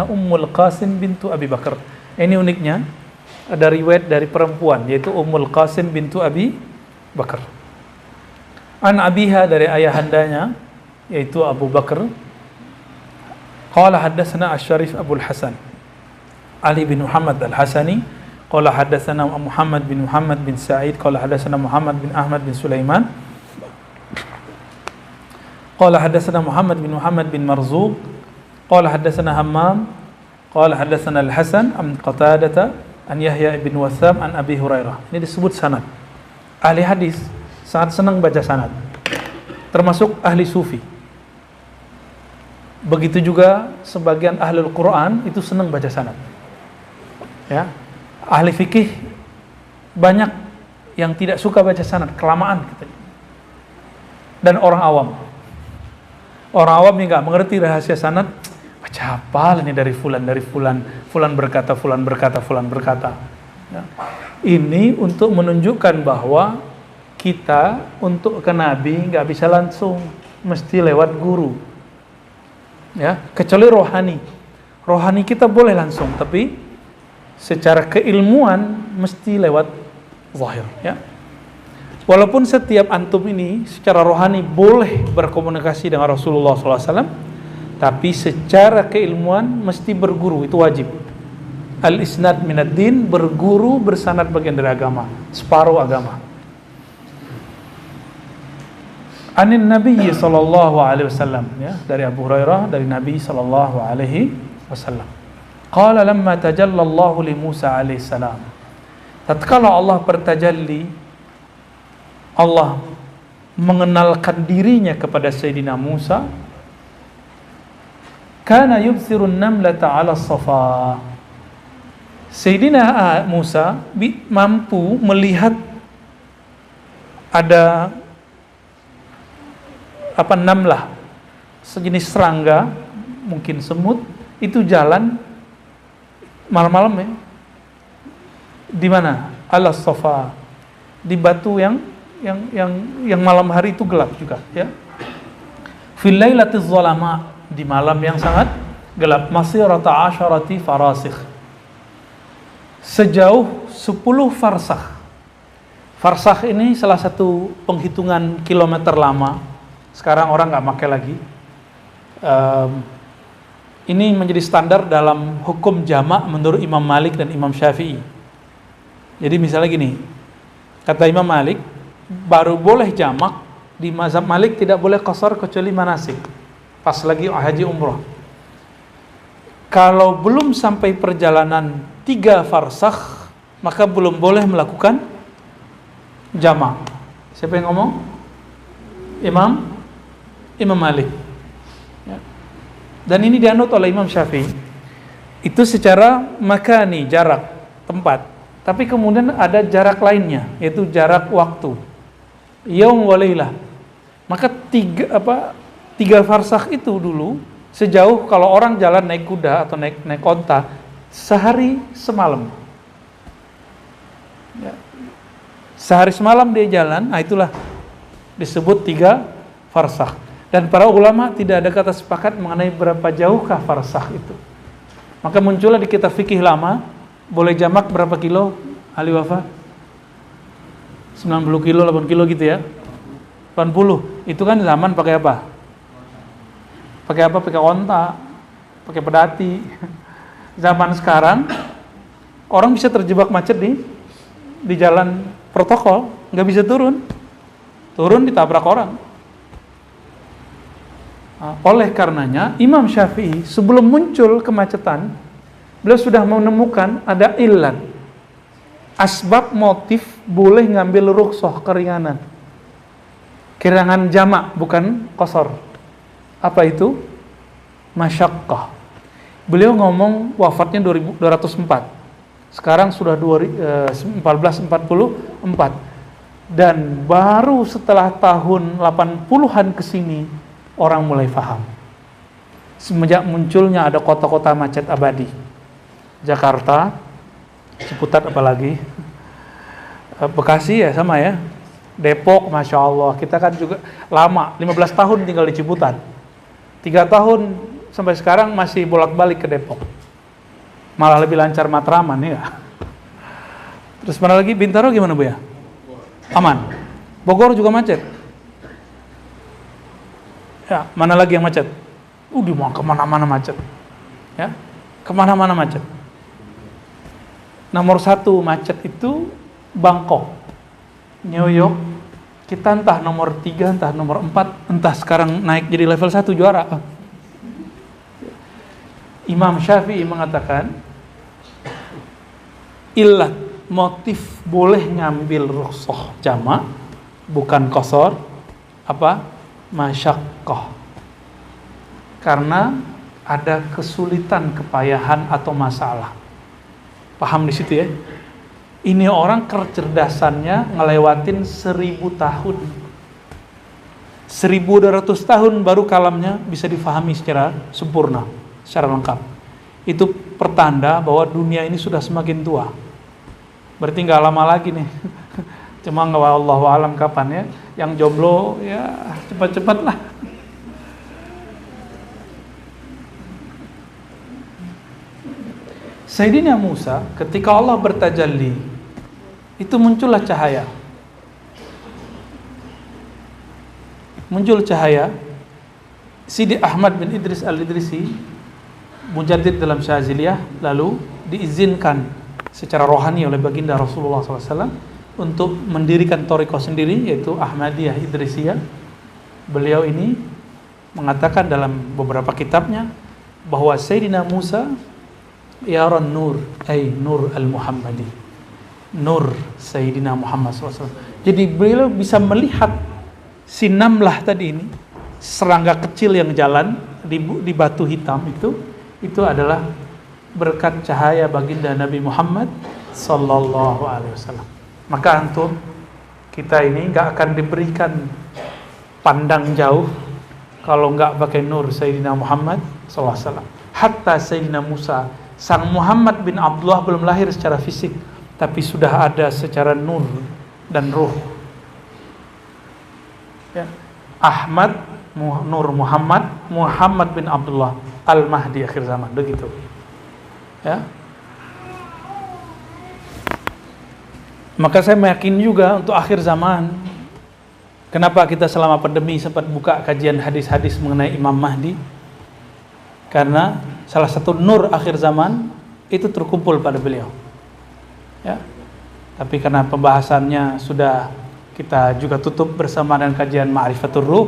A: Ummul Qasim bintu Abi Bakar. Ini uniknya, ada riwayat dari perempuan yaitu Ummul Qasim bintu Abi Bakar. An abiha, dari ayahandanya yaitu Abu Bakar. Qala haddatsana Asy-Syarif Abul Hasan Ali bin Muhammad Al-Hasani, qala haddatsana Muhammad bin Sa'id, qala haddatsana Muhammad bin Ahmad bin Sulaiman, qala haddatsana Muhammad bin Marzuq, qala haddatsana Hammam, qala haddatsana Al-Hasan an Qatadah an Yahya bin Wasam an Abi Hurairah. Ini disebut sanad. ahli hadis sangat senang baca sanad, termasuk ahli sufi. Begitu juga sebagian ahlul Quran itu senang baca sanad. Ya, ahli fikih banyak yang tidak suka baca sanad, kelamaan katanya. Dan orang awam yang nggak mengerti rahasia sanad, baca apa ini dari fulan, fulan berkata, fulan berkata. Ya. Ini untuk menunjukkan bahwa kita untuk ke Nabi nggak bisa langsung, mesti lewat guru. Ya, kecuali rohani kita boleh langsung, tapi secara keilmuan mesti lewat zahir. Ya, walaupun setiap antum ini secara rohani boleh berkomunikasi dengan Rasulullah SAW, tapi secara keilmuan mesti berguru, itu wajib. Al-isnad minad din, berguru bersanad bagian dari agama, separuh agama. Anin Nabi sallallahu alaihi wasallam, ya, dari Abu Hurairah dari Nabi sallallahu alaihi wasallam. Qala lamma tajalla Allah li Musa alaihi salam. Tatkala Allah bertajalli, Allah mengenalkan dirinya kepada Sayyidina Musa, kana yubsirun namlata 'ala as-safa. Sayyidina Musa mampu melihat ada namlah, sejenis serangga, mungkin semut, itu jalan malam-malam ya. Di mana? Ala safa, di batu yang malam hari itu gelap juga, ya. Fil lailatiz zalama, di malam yang sangat gelap, masirata asharati farasikh, sejauh 10 farsakh. Farsakh ini salah satu penghitungan kilometer lama. Sekarang orang nggak pakai lagi. Ini menjadi standar dalam hukum jamak menurut Imam Malik dan Imam Syafi'i. Jadi misalnya gini, kata Imam Malik, baru boleh jamak di mazhab Malik, tidak boleh qasar kecuali manasik, pas lagi haji umroh. Kalau belum sampai perjalanan 3 farsakh, maka belum boleh melakukan jamak. Siapa yang ngomong? Imam Malik. Ya. Dan ini dianut oleh Imam Syafi'i. Itu secara makani, jarak, tempat. Tapi kemudian ada jarak lainnya, yaitu jarak waktu. Yaum wa lailah. Maka 3 farsakh itu dulu, sejauh kalau orang jalan naik kuda atau naik onta, sehari semalam. Ya. Sehari semalam dia jalan, nah itulah disebut 3 farsakh. Dan para ulama tidak ada kata sepakat mengenai berapa jauhkah farsakh itu. Maka muncullah di kitab fikih lama, boleh jamak berapa kilo? Ali Wafa? 90 kilo, 80 kilo gitu ya. 80. Itu kan zaman pakai apa? Pakai onta, pakai pedati. Zaman sekarang orang bisa terjebak macet di jalan protokol, nggak bisa turun ditabrak orang. Oleh karenanya Imam Syafi'i sebelum muncul kemacetan, beliau sudah menemukan ada illat, asbab motif boleh ngambil rukhsah, keringanan jamak, bukan qasar. Apa itu? Masyaqqah. Beliau ngomong wafatnya 2204, sekarang sudah 1444, dan baru setelah tahun 80-an kesini orang mulai paham. Semenjak munculnya ada kota-kota macet abadi, Jakarta, Ciputat apalagi, Bekasi ya sama ya, Depok, Masya Allah, kita kan juga lama, 15 tahun tinggal di Ciputat, 3 tahun sampai sekarang masih bolak-balik ke Depok, malah lebih lancar Matraman ya. Terus mana lagi, Bintaro gimana Bu ya? Aman. Bogor juga macet. Ya, mana lagi yang macet? Di kemana-mana macet. Ya, kemana-mana macet. Nomor 1 macet itu Bangkok, New York. Kita entah nomor 3, entah nomor 4, entah sekarang naik jadi level 1 juara. Imam Syafi'i mengatakan illat motif boleh ngambil rukhsah jamak, bukan qasar, apa? Masyaqqah. Karena ada kesulitan, kepayahan atau masalah. Paham di situ ya? Ini orang kecerdasannya ngelewatin 1000 tahun. 1200 tahun baru kalamnya bisa difahami secara sempurna, secara lengkap. Itu pertanda bahwa dunia ini sudah semakin tua. Berarti nggak lama lagi nih. Cuma nggak wallahu alam kapan ya. Yang jomblo ya cepat-cepat lah. Sayyidina Musa ketika Allah bertajalli itu muncullah cahaya. Muncul cahaya. Sidi Ahmad bin Idris Al-Idrisi, mujaddid dalam Syaziliyah, lalu diizinkan secara rohani oleh baginda Rasulullah SAW untuk mendirikan thariqah sendiri, yaitu Ahmadiyah Idrisiyah. Beliau ini mengatakan dalam beberapa kitabnya bahwa Sayyidina Musa yaran nur, ay nur al-Muhammadi, nur Sayyidina Muhammad SAW. Jadi beliau bisa melihat si namlah tadi ini, serangga kecil yang jalan di batu hitam itu adalah berkat cahaya baginda Nabi Muhammad sallallahu alaihi wasallam. Maka antum, kita ini enggak akan diberikan pandang jauh kalau enggak pakai nur Sayyidina Muhammad sallallahu alaihi wasallam. Hatta Sayyidina Musa, sang Muhammad bin Abdullah belum lahir secara fisik, tapi sudah ada secara nur dan ruh. Ya. Ahmad, Nur Muhammad bin Abdullah Al-Mahdi akhir zaman, begitu. Ya. Maka saya meyakini juga untuk akhir zaman, kenapa kita selama pandemi sempat buka kajian hadis-hadis mengenai Imam Mahdi? Karena salah satu nur akhir zaman itu terkumpul pada beliau. Ya. Tapi karena pembahasannya sudah kita juga tutup bersama dengan kajian Ma'rifatul Ruh,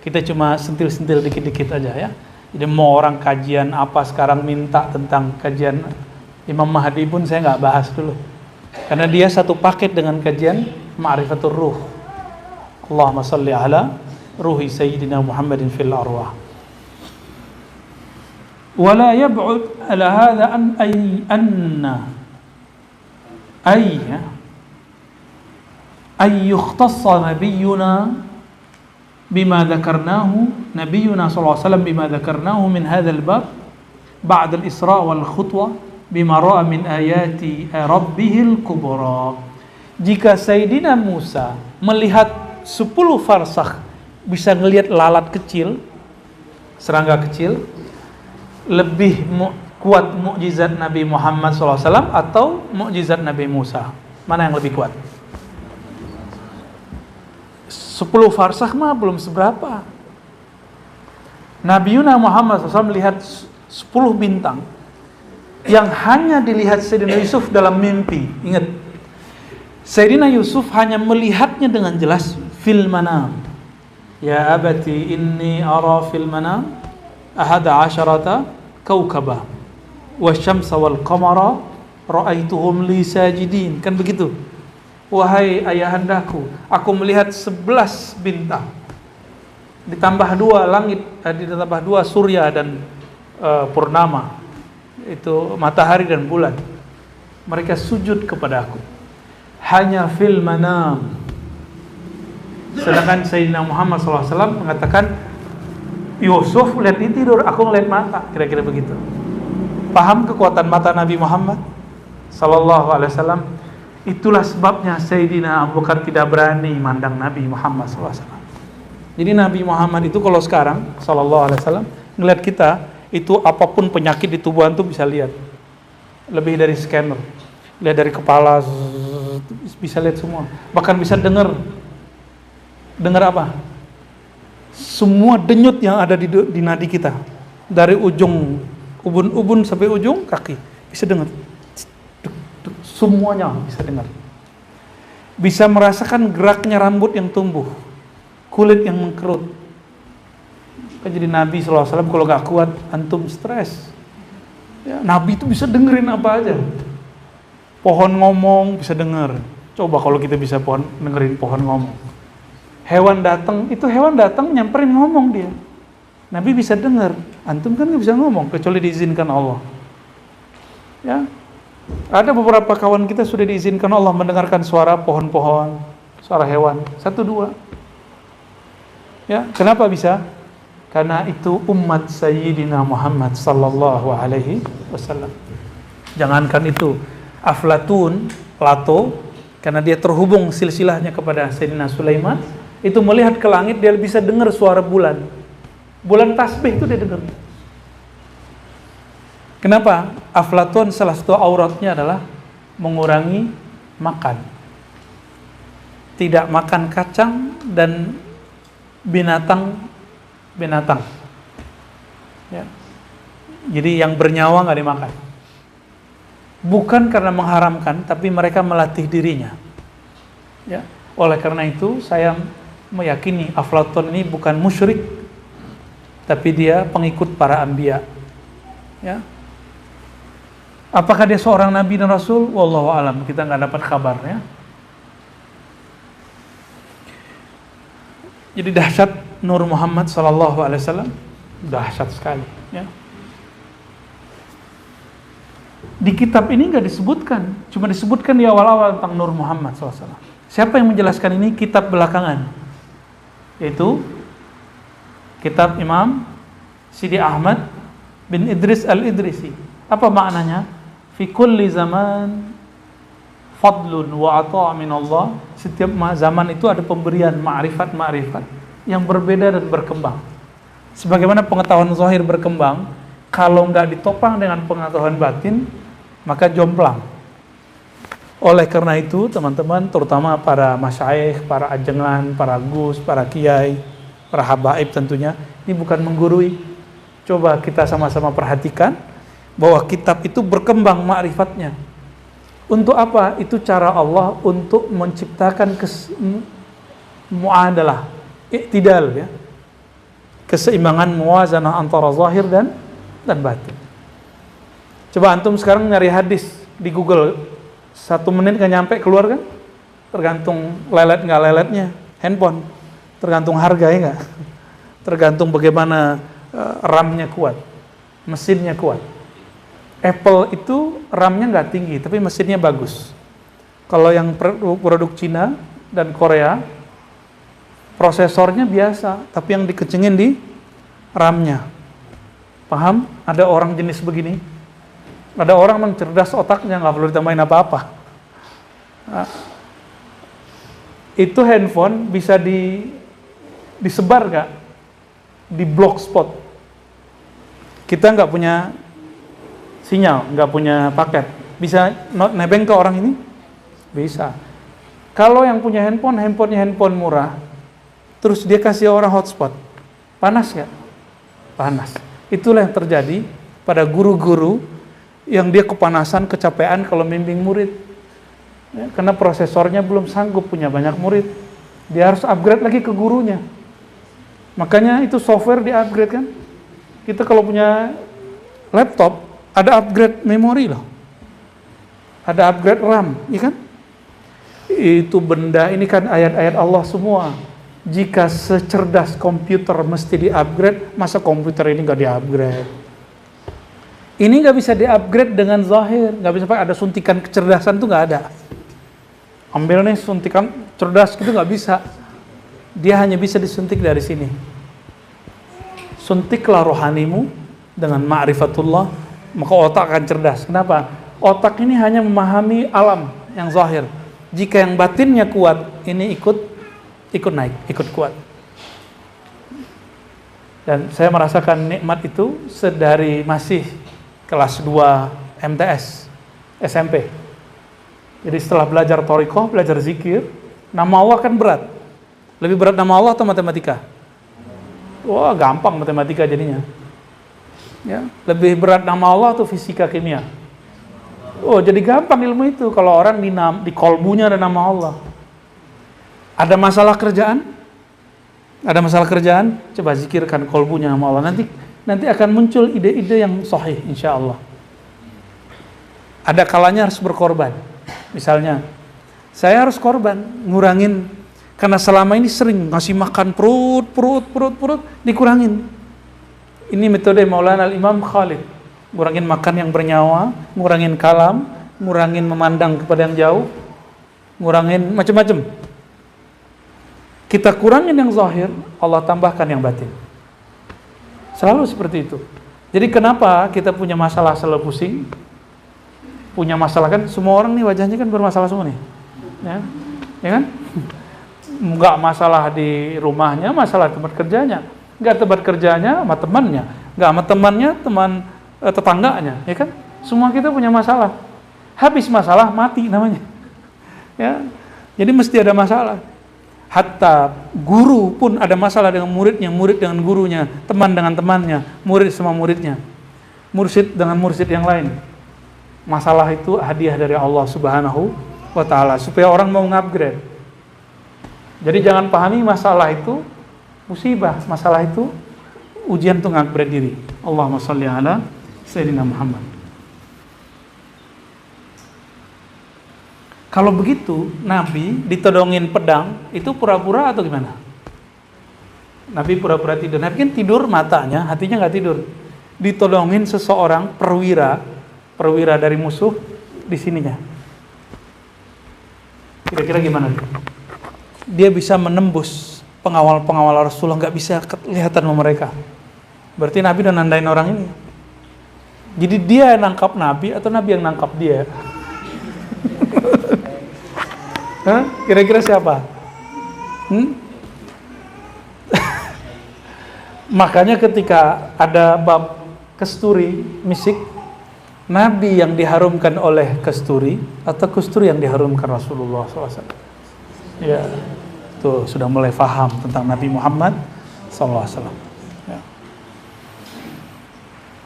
A: kita cuma sentil-sentil dikit-dikit aja ya. Jadi mau orang kajian apa sekarang minta tentang kajian Imam Mahdi pun saya nggak bahas dulu. Karena dia satu paket dengan kajian Ma'rifatul Ruh. Allahumma salli ala ruhi Sayyidina Muhammadin fil arwah. Wala yab'ud ala hadha ay yukhtassa nabiyyuna bima dzakarnahu nabiyyuna sallallahu alaihi wasallam bima dzakarnahu min hadzal bab ba'da al-isra wal khutwah bima ra'a min ayati rabbihil kubra. Jika Sayyidina Musa melihat 10 farsakh bisa ngelihat lalat kecil, serangga kecil, lebih kuat mukjizat Nabi Muhammad SAW atau mukjizat Nabi Musa? Mana yang lebih kuat? 10 farsakh mah belum seberapa. Nabi Muhammad SAW melihat 10 bintang yang hanya dilihat Sayyidina Yusuf dalam mimpi. Ingat, Sayyidina Yusuf hanya melihatnya dengan jelas fil manam. Ya abati inni ara fil manam ahada asharata kaukaba wasyamsa wal qamara ra'aituhum li sajidin. Kan begitu. Wahai ayahandaku, aku melihat 11 bintang. Ditambah 2 langit, ditambah 2 surya dan purnama. Itu matahari dan bulan. Mereka sujud kepada aku. Hanya fil manam. Sedangkan Sayyidina Muhammad SAW mengatakan, Yusuf lihat di tidur, aku ngeliat mata. Kira-kira begitu. Paham kekuatan mata Nabi Muhammad SAW? Itulah sebabnya Sayyidina Abu Bakar tidak berani mandang Nabi Muhammad SAW. Jadi Nabi Muhammad itu kalau sekarang SAW ngeliat kita, itu apapun penyakit di tubuh antum bisa lihat. Lebih dari scanner. Lihat dari kepala, bisa lihat semua. Bahkan bisa dengar. Dengar apa? Semua denyut yang ada di nadi kita. Dari ujung ubun-ubun sampai ujung kaki. Bisa dengar. Semuanya bisa dengar. Bisa merasakan geraknya rambut yang tumbuh, kulit yang mengkerut. Jadi Nabi SAW kalau gak kuat, antum stres. Ya, Nabi itu bisa dengerin apa aja. Pohon ngomong bisa dengar. Coba kalau kita bisa dengerin pohon ngomong. Hewan datang, itu hewan datang nyamperin ngomong dia. Nabi bisa dengar, antum kan nggak bisa ngomong kecuali diizinkan Allah. Ya, ada beberapa kawan kita sudah diizinkan Allah mendengarkan suara pohon-pohon, suara hewan, 1-2. Ya, kenapa bisa? Karena itu umat Sayyidina Muhammad sallallahu alaihi wasallam. Jangankan itu, Aflatun, Plato, karena dia terhubung silsilahnya kepada Sayyidina Sulaiman, itu melihat ke langit dia bisa dengar suara bulan. Bulan tasbih itu dia dengar. Kenapa? Aflatun salah satu auratnya adalah mengurangi makan. Tidak makan kacang dan binatang. Ya. Jadi yang bernyawa nggak dimakan. Bukan karena mengharamkan, tapi mereka melatih dirinya. Ya. Oleh karena itu, saya meyakini Aflatun ini bukan musyrik, tapi dia pengikut para anbiya. Ya. Apakah dia seorang nabi dan rasul? Wallahu alam, kita nggak dapat kabarnya. Jadi dahsyat Nur Muhammad sallallahu alaihi wasallam, dahsyat sekali. Ya. Di kitab ini nggak disebutkan, cuma disebutkan di awal-awal tentang Nur Muhammad sallallahu alaihi wasallam. Siapa yang menjelaskan ini? Kitab belakangan, yaitu kitab Imam Sidi Ahmad bin Idris al-Idrisi. Apa maknanya? Fi kulli zaman fadlun wa ata' min Allah. Setiap zaman itu ada pemberian ma'rifat yang berbeda dan berkembang. Sebagaimana pengetahuan zahir berkembang, kalau nggak ditopang dengan pengetahuan batin, maka jomplang. Oleh karena itu, teman-teman, terutama para masyayikh, para ajengan, para gus, para kiai, para habaib tentunya, ini bukan menggurui. Coba kita sama-sama perhatikan bahwa kitab itu berkembang ma'rifatnya. Untuk apa? Itu cara Allah untuk menciptakan muadalah, iktidal, ya. Keseimbangan muwazanah antara zahir dan batin. Coba antum sekarang nyari hadis di Google, 1 menit nggak nyampe keluar kan? Tergantung lelet nggak leletnya handphone, tergantung harga, ya nggak? Tergantung bagaimana RAM-nya kuat, mesinnya kuat. Apple itu RAM-nya nggak tinggi, tapi mesinnya bagus. Kalau yang produk Cina dan Korea, prosesornya biasa, tapi yang dikencengin di RAM-nya. Paham? Ada orang jenis begini. Ada orang memang cerdas otaknya, nggak perlu ditambahin apa-apa. Nah, itu handphone bisa disebar nggak? Di blogspot. Kita nggak punya sinyal, nggak punya paket, bisa nebeng ke orang ini? Bisa. Kalau yang punya handphonenya handphone murah, terus dia kasih orang hotspot, panas nggak? Panas. Itulah yang terjadi pada guru-guru yang dia kepanasan, kecapean kalau bimbing murid, ya, karena prosesornya belum sanggup punya banyak murid, dia harus upgrade lagi ke gurunya. Makanya itu software di-upgrade kan. Kita kalau punya laptop, ada upgrade memori loh. Ada upgrade RAM, iya kan? Itu benda, ini kan ayat-ayat Allah semua. Jika secerdas komputer mesti di-upgrade, masa komputer ini nggak di-upgrade? Ini nggak bisa di-upgrade dengan zahir, nggak bisa pakai ada suntikan kecerdasan, tuh nggak ada. Ambil nih suntikan cerdas gitu, nggak bisa. Dia hanya bisa disuntik dari sini. Suntiklah rohanimu dengan ma'rifatullah, maka otak akan cerdas. Kenapa? Otak ini hanya memahami alam yang zahir. Jika yang batinnya kuat, ini ikut naik, ikut kuat. Dan saya merasakan nikmat itu sedari masih kelas 2 MTS, SMP. Jadi setelah belajar thariqah, belajar zikir, nama Allah kan berat. Lebih berat nama Allah atau matematika? Wah, gampang matematika jadinya. Ya, lebih berat nama Allah atau fisika kimia? Oh, jadi gampang ilmu itu kalau orang di kolbunya ada nama Allah. Ada masalah kerjaan? Ada masalah kerjaan? Coba zikirkan kolbunya nama Allah. Nanti akan muncul ide-ide yang sahih, insya Allah. Ada kalanya harus berkorban. Misalnya, saya harus korban, ngurangin, karena selama ini sering ngasih makan perut, dikurangin. Ini metode Maulana Al-Imam Khalid. Ngurangin makan yang bernyawa, ngurangin kalam, ngurangin memandang kepada yang jauh, ngurangin macam-macam. Kita kurangin yang zahir, Allah tambahkan yang batin. Selalu seperti itu. Jadi kenapa kita punya masalah selalu pusing? Punya masalah kan, semua orang nih wajahnya kan bermasalah semua nih. Ya kan? Enggak masalah di rumahnya, masalah tempat kerjanya. Enggak tempat kerjanya sama temannya, enggak sama temannya, teman tetangganya, ya kan? Semua kita punya masalah. Habis masalah mati namanya. Ya. Jadi mesti ada masalah. Hatta guru pun ada masalah dengan muridnya, murid dengan gurunya, teman dengan temannya, murid sama muridnya, mursyid dengan mursyid yang lain. Masalah itu hadiah dari Allah Subhanahu wa ta'ala supaya orang mau ngupgrade. Jadi jangan pahami masalah itu musibah, masalah itu ujian untuk ngupgrade diri. Allahumma shalli ala Sayyidina Muhammad. Kalau begitu, Nabi ditodongin pedang, itu pura-pura atau gimana? Nabi pura-pura tidur. Nabi kan tidur matanya, hatinya nggak tidur. Ditodongin seseorang perwira dari musuh di sininya. Kira-kira gimana? Dia bisa menembus pengawal-pengawal Rasulullah, nggak bisa kelihatan sama mereka. Berarti Nabi udah nandain orang ini. Jadi dia yang nangkap Nabi atau Nabi yang nangkap dia? Hah? Kira-kira siapa? Makanya ketika ada bab kesturi, misik, Nabi yang diharumkan oleh kesturi atau kesturi yang diharumkan Rasulullah SAW? Ya, tuh sudah mulai faham tentang Nabi Muhammad SAW. Ya.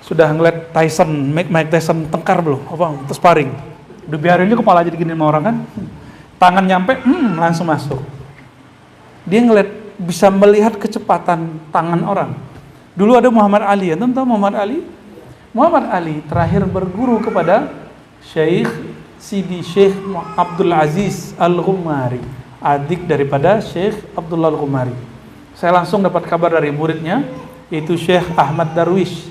A: Sudah ngeliat Mike Tyson tengkar belum? Apa? Terus sparring. Udah biarin aja kepala jadi gini sama orang kan? Tangan nyampe, langsung masuk. Dia ngeliat, bisa melihat kecepatan tangan orang. Dulu ada Muhammad Ali, anda tahu Muhammad Ali? Muhammad Ali terakhir berguru kepada Syekh Abdul Aziz Al-Ghumari, adik daripada Syekh Abdullah Al-Ghumari. Saya langsung dapat kabar dari muridnya, yaitu Syekh Ahmad Darwish.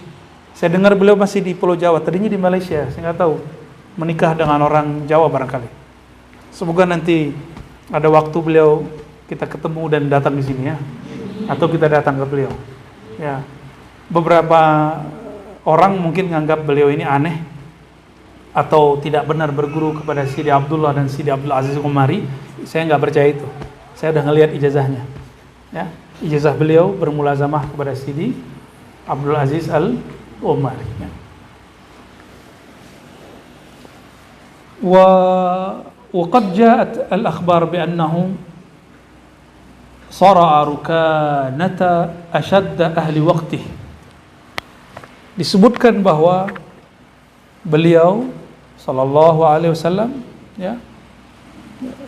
A: Saya dengar beliau masih di Pulau Jawa, tadinya di Malaysia, saya nggak tahu. Menikah dengan orang Jawa barangkali. Semoga nanti ada waktu beliau kita ketemu dan datang di sini ya, atau kita datang ke beliau. Ya, beberapa orang mungkin menganggap beliau ini aneh atau tidak benar berguru kepada Sidi Abdullah dan Sidi Abdul Aziz Umari. Saya nggak percaya itu. Saya udah ngelihat ijazahnya. Ya, ijazah beliau bermulazamah kepada Sidi Abdul Aziz Al-Umari. Ya. وقد جاءت الأخبار بأنه صرع ركانة أشد أهل وقته. Disebutkan bahwa beliau sallallahu alaihi wasallam ya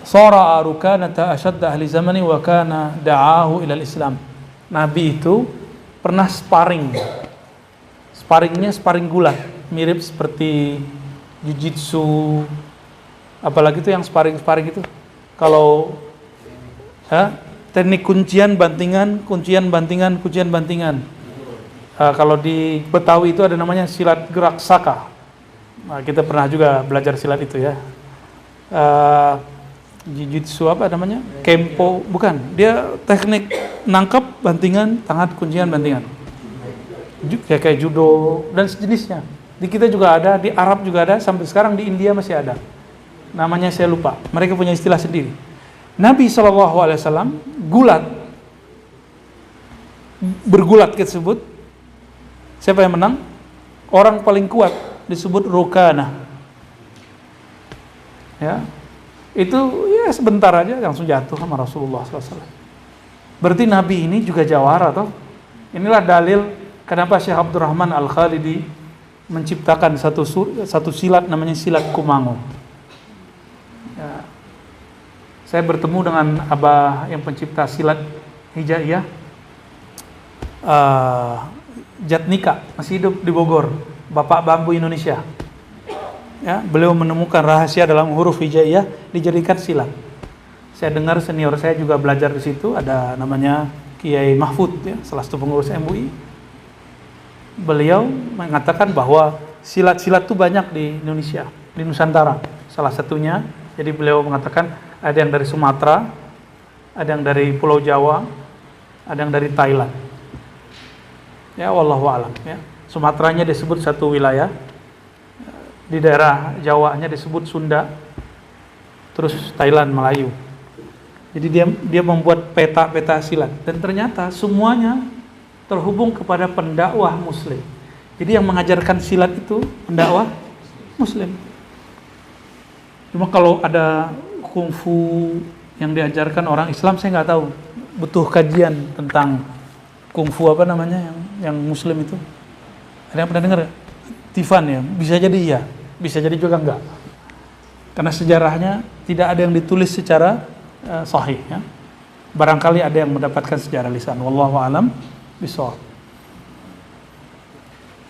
A: صرع ركانة أشد أهل زمنه وكان دعاه إلى الإسلام. Nabi itu pernah sparring. Sparringnya sparring gulat, mirip seperti jiu-jitsu. Apalagi itu yang sparring itu. Kalau teknik kuncian bantingan. Kalau di Betawi itu ada namanya silat gerak saka. Nah, kita pernah juga belajar silat itu ya. Jiu-jitsu apa namanya? Kempo, bukan. Dia teknik nangkap bantingan, tangan kuncian bantingan. Kayak judo dan sejenisnya. Di kita juga ada, di Arab juga ada, sampai sekarang di India masih ada. Namanya saya lupa. Mereka punya istilah sendiri. Nabi SAW bergulat disebut. Siapa yang menang? Orang paling kuat disebut Rukana. Ya, itu ya sebentar aja langsung jatuh sama Rasulullah SAW. Berarti Nabi ini juga jawara toh. Inilah dalil kenapa Syekh Abdurrahman Al-Khalidi menciptakan satu silat namanya silat Kumango. Ya. Saya bertemu dengan abah yang pencipta silat hijaiyah, Jatnika, masih hidup di Bogor, Bapak Bambu Indonesia. ya, beliau menemukan rahasia dalam huruf hijaiyah, dijadikan silat. Saya dengar senior saya juga belajar di situ, ada namanya Kiai Mahfud, ya, salah satu pengurus MUI. Beliau mengatakan bahwa silat-silat itu banyak di Indonesia, di Nusantara. Salah satunya, jadi beliau mengatakan ada yang dari Sumatera, ada yang dari Pulau Jawa, ada yang dari Thailand. Ya, wallahu a'lam, ya. Sumateranya disebut satu wilayah, di daerah Jawanya disebut Sunda, terus Thailand, Melayu. Jadi dia membuat peta-peta silat, dan ternyata semuanya terhubung kepada pendakwah Muslim. Jadi yang mengajarkan silat itu pendakwah Muslim. Cuma kalau ada kungfu yang diajarkan orang Islam, saya nggak tahu. Butuh kajian tentang kungfu apa namanya yang Muslim itu. Ada yang pernah dengar? Tifan ya, bisa jadi iya, bisa jadi juga enggak. Karena sejarahnya tidak ada yang ditulis secara sahih, ya. Barangkali ada yang mendapatkan sejarah lisan. Wallahu a'lam bishawab.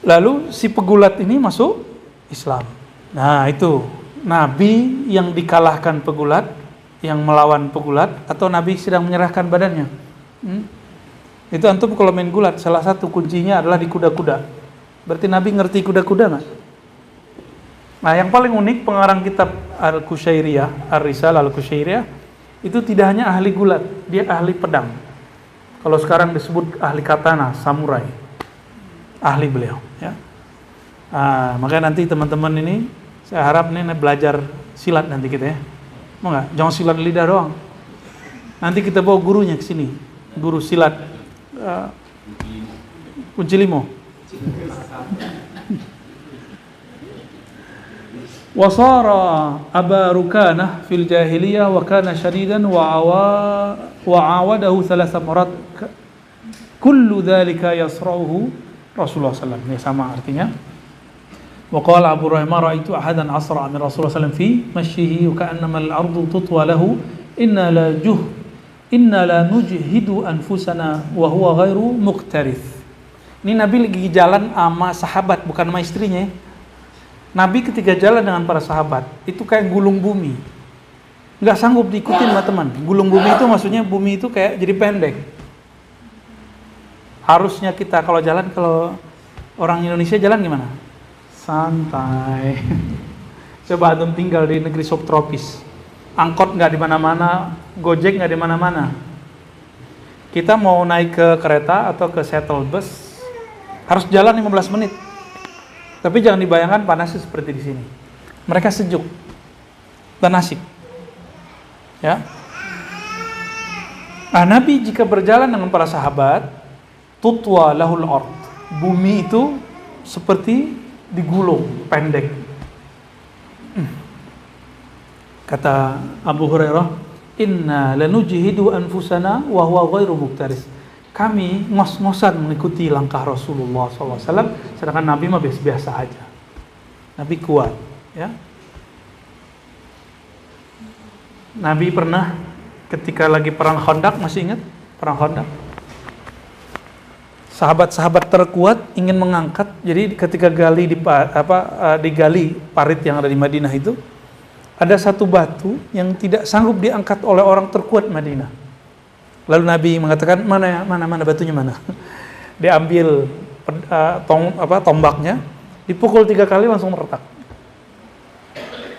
A: Lalu si pegulat ini masuk Islam. Nah, itu nabi yang dikalahkan pegulat, yang melawan pegulat, atau nabi sedang menyerahkan badannya. Itu antum kalau main gulat, salah satu kuncinya adalah di kuda-kuda. Berarti nabi ngerti kuda-kuda nggak? Nah, yang paling unik pengarang kitab Al-Qushairiyah, Ar-Risalah Al-Qushairiyah, itu tidak hanya ahli gulat, dia ahli pedang. Kalau sekarang disebut ahli katana, samurai. Ahli beliau, ya. Makanya nanti teman-teman ini, saya harap nih belajar silat nanti kita, ya. Mau nggak? Jangan silat lidah doang. Nanti kita bawa gurunya ke sini, guru silat kunci limo. Wasara Aba Rukanah fil jahiliyah wa kana syadidan wa awadahu thalatha marat kullu dhalika yasra'uhu Rasulullah sallallahu alaihi wasallam. Ini sama artinya. Wa qala Abu Rahimah ra'aitu ahadan asra' min Rasulullah sallallahu alaihi wasallam fi mashyihi wa ka'annama al-ardu tutwa lahu inna la nujhidu anfusana wa huwa ghairu muqtarith. Ini Nabi lagi jalan sama sahabat, bukan sama istrinya. Nabi ketika jalan dengan para sahabat, itu kayak gulung bumi. Nggak sanggup diikutin sama teman. Gulung bumi itu maksudnya bumi itu kayak jadi pendek. Harusnya kita kalau jalan, kalau orang Indonesia jalan gimana? Santai. Coba antum tinggal di negeri subtropis. Angkot nggak di mana-mana, Gojek nggak di mana-mana. Kita mau naik ke kereta atau ke shuttle bus, harus jalan 15 menit. Tapi jangan dibayangkan panasnya seperti di sini. Mereka sejuk dan asik. Ya. Nah, Nabi jika berjalan dengan para sahabat, tutwa lahul ard. Bumi itu seperti digulung, pendek. Kata Abu Hurairah, "Inna lanujhidu anfusana wa huwa ghairu muqtaris." Kami ngos-ngosan mengikuti langkah Rasulullah SAW, sedangkan Nabi mah biasa-biasa aja. Nabi kuat, ya. Nabi pernah ketika lagi perang Khandaq, masih ingat perang Khandaq? Sahabat-sahabat terkuat ingin mengangkat, jadi ketika digali parit yang ada di Madinah itu, ada satu batu yang tidak sanggup diangkat oleh orang terkuat Madinah. Lalu Nabi mengatakan, mana batunya mana? Diambil tombaknya, dipukul 3 kali langsung retak.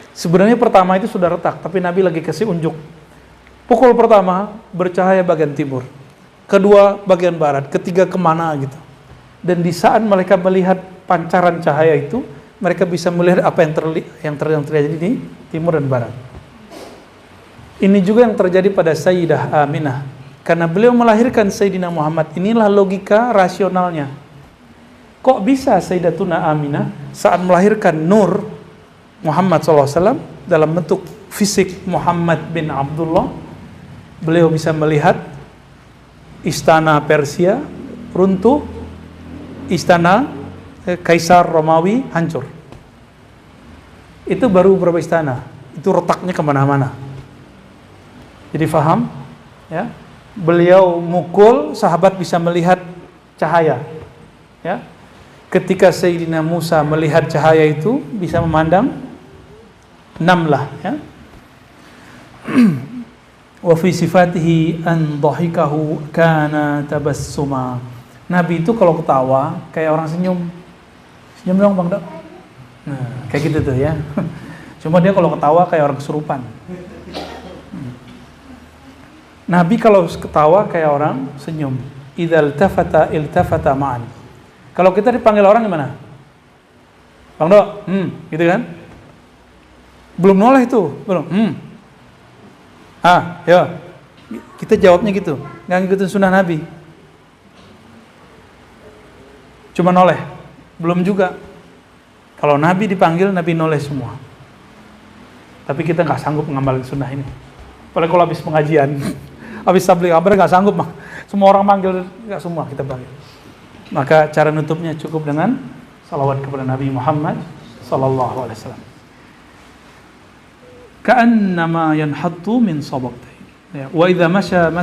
A: Sebenarnya pertama itu sudah retak, tapi Nabi lagi kasih unjuk. Pukul pertama bercahaya bagian timur, kedua bagian barat, ketiga kemana gitu. Dan di saat mereka melihat pancaran cahaya itu, mereka bisa melihat apa yang terjadi di timur dan barat. Ini juga yang terjadi pada Sayyidah Aminah. Karena beliau melahirkan Sayyidina Muhammad, inilah logika rasionalnya. Kok bisa Sayyidatuna Aminah saat melahirkan Nur Muhammad SAW dalam bentuk fisik Muhammad bin Abdullah, beliau bisa melihat istana Persia runtuh, istana Kaisar Romawi hancur. Itu baru beberapa istana, itu retaknya kemana-mana. Jadi faham? Ya. Beliau mukul, sahabat bisa melihat cahaya. Ya. Ketika Sayyidina Musa melihat cahaya itu, bisa memandang 6 lah ya. Wa fi sifatihi an dhahikahu kana tabassuma. Nabi itu kalau ketawa kayak orang senyum. Senyum dong Bang Dok. Nah, kayak gitu tuh ya. Cuma dia kalau ketawa kayak orang kesurupan. Nabi kalau ketawa kayak orang senyum. Idzal tafata iltafata ma'an. Kalau kita dipanggil orang gimana? Bang Dok, gitu kan? Belum noleh tuh, belum. Ya. Kita jawabnya gitu, nggak ngikutin sunnah Nabi. Cuma noleh, belum juga. Kalau Nabi dipanggil, Nabi noleh semua. Tapi kita nggak sanggup ngamalin sunnah ini. Apalagi kalau habis pengajian, habis tabligh kabar nggak sanggup mah. Semua orang manggil, nggak semua kita panggil. Maka cara nutupnya cukup dengan salawat kepada Nabi Muhammad sallallahu alaihi wasallam. Ka'annama yanhattu min sabaqtai. Wa idza masya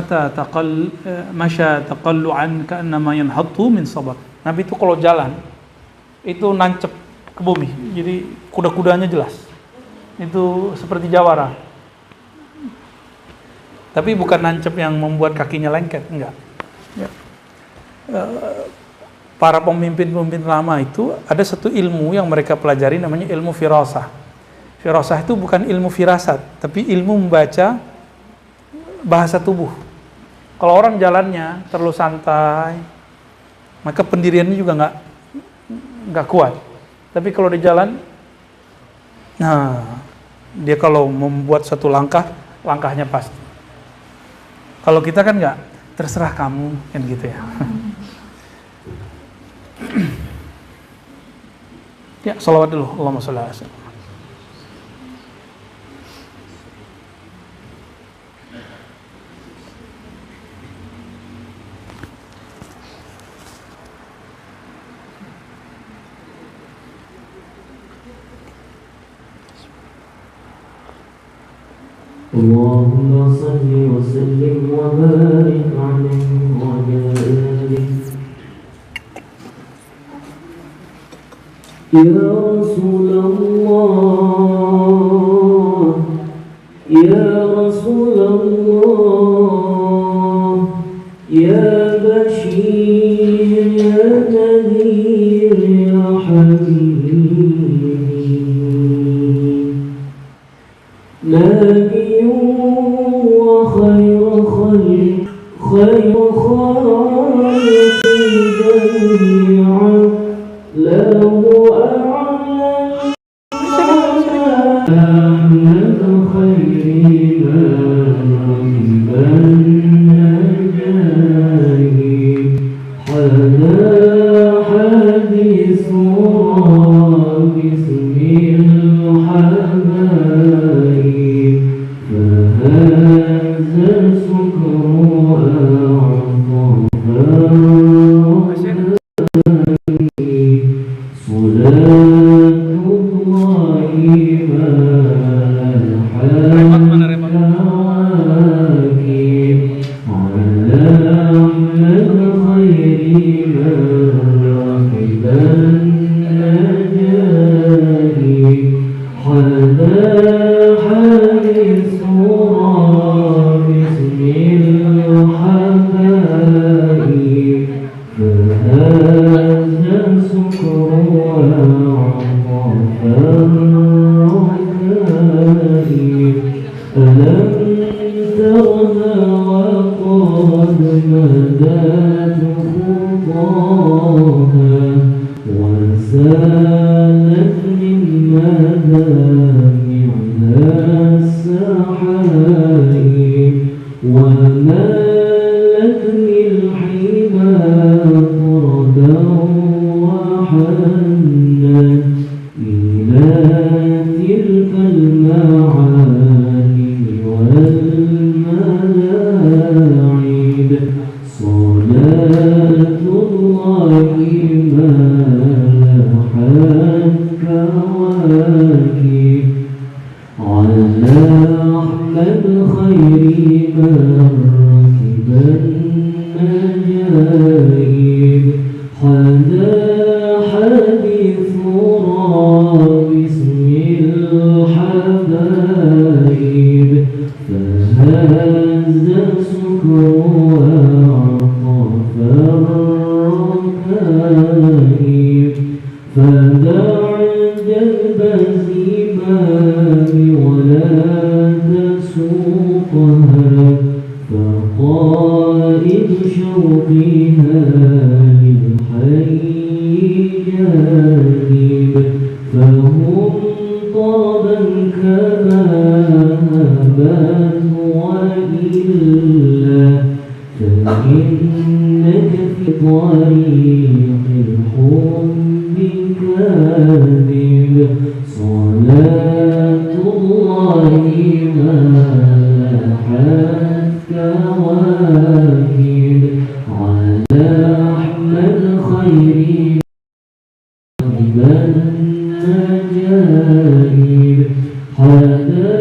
A: taqallu'an ka'annama yanhattu min sabaq. Nabi itu kalau jalan itu nancep ke bumi. Jadi kuda-kudanya jelas. Itu seperti jawara. Tapi bukan nancep yang membuat kakinya lengket, enggak. Ya. Para pemimpin-pemimpin lama itu ada satu ilmu yang mereka pelajari namanya ilmu firasah. Firasah itu bukan ilmu firasat, tapi ilmu membaca bahasa tubuh. Kalau orang jalannya terlalu santai, maka pendiriannya juga nggak kuat. Tapi kalau di jalan, dia kalau membuat satu langkah, langkahnya pasti. Kalau kita kan nggak, terserah kamu, kan gitu ya. Ya, salawat dulu. Allahumma sholli ala sayyidina.
B: اللهم صل وسلم وبارك عليه وعلى آله. يا رسول الله يا رسول الله يا بشير يا نذير يا حبيبي نبي وخير خلق جميعا له أعلى خير حديث باسم الحبايب فهذا السكر حديث باسم الحبايب فدع جلب الزمام ولا تسوقها فقائد شوقها للحي جانب فهم طربا كما هبت وإلا فإنك في طريق الحب كاذب صلاة الله ما لاحت كواكب على أحمد خير النجائب هذا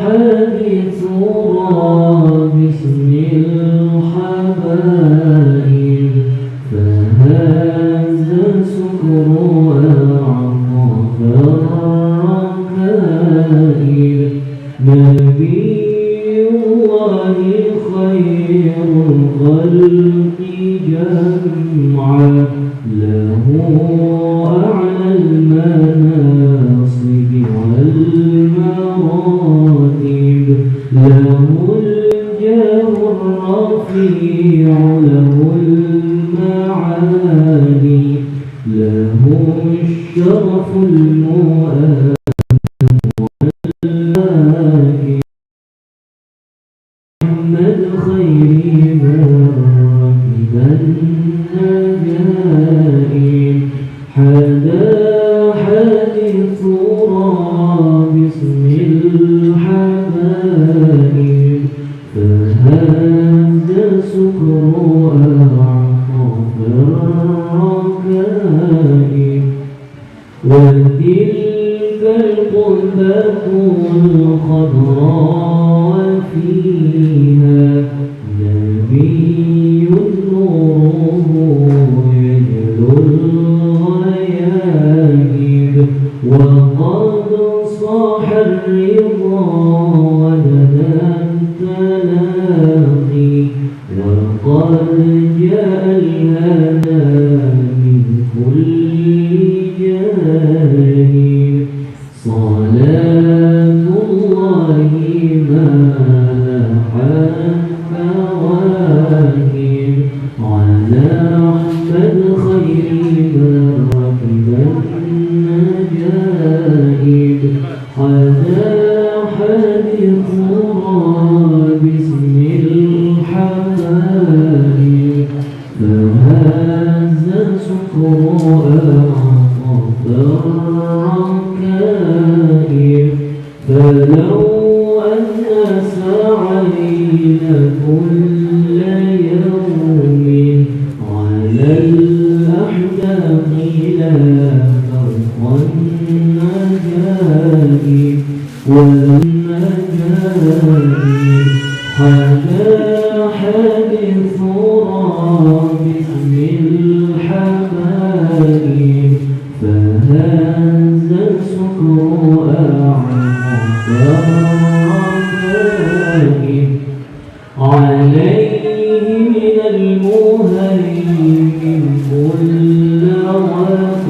B: حديث باسم الحبائب فهذا سكر أعطاف الركائب نبي الله خير الخلق جمعا له أعلى المناصب والمراتب له الجاه الرفيع له المعالي له الشرف المؤمن محمد خير راكبا النجائب حدا حديث باسم الحبائب فهذا سكر أعطاف الركائب وتلك القبة الخضراء فيها نبي نوره يجلو الغياهب وقد صاح الرضا ولدى التلاقي وقد جاء الهدى من كل جانب صلاة الله ما لاحت كواكب على أحمد خير من ركب النجائب حدا حديث باسم الحبائب فهذا سكر أعطاف الركائب فلو أن سعينا كل يوم على الأحداق لا فرق النجائب والنجائب حدا حديث باسم الحبائب فهذا سكر أعطاف الركائب عليه من المهيمن كل وقت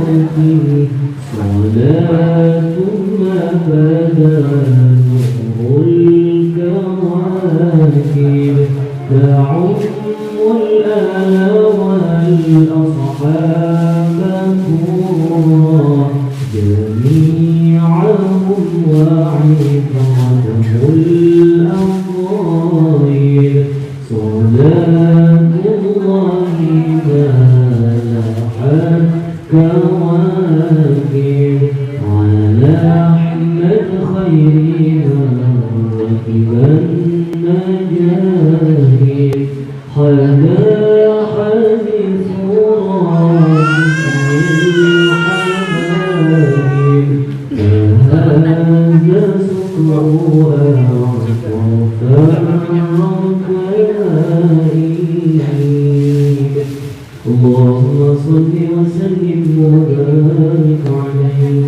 B: صلاة ما بدا نور الكواكب تعم الآل والأصحاب كرا جميعهم وعبادهم الأفضل صلاة الله ما لاحت كواكب على أحمد خير ركب النجائب حدا حديث الحبائب فهذا سكر أعطاف الركائب اللهم صل وسلم وبارك عليه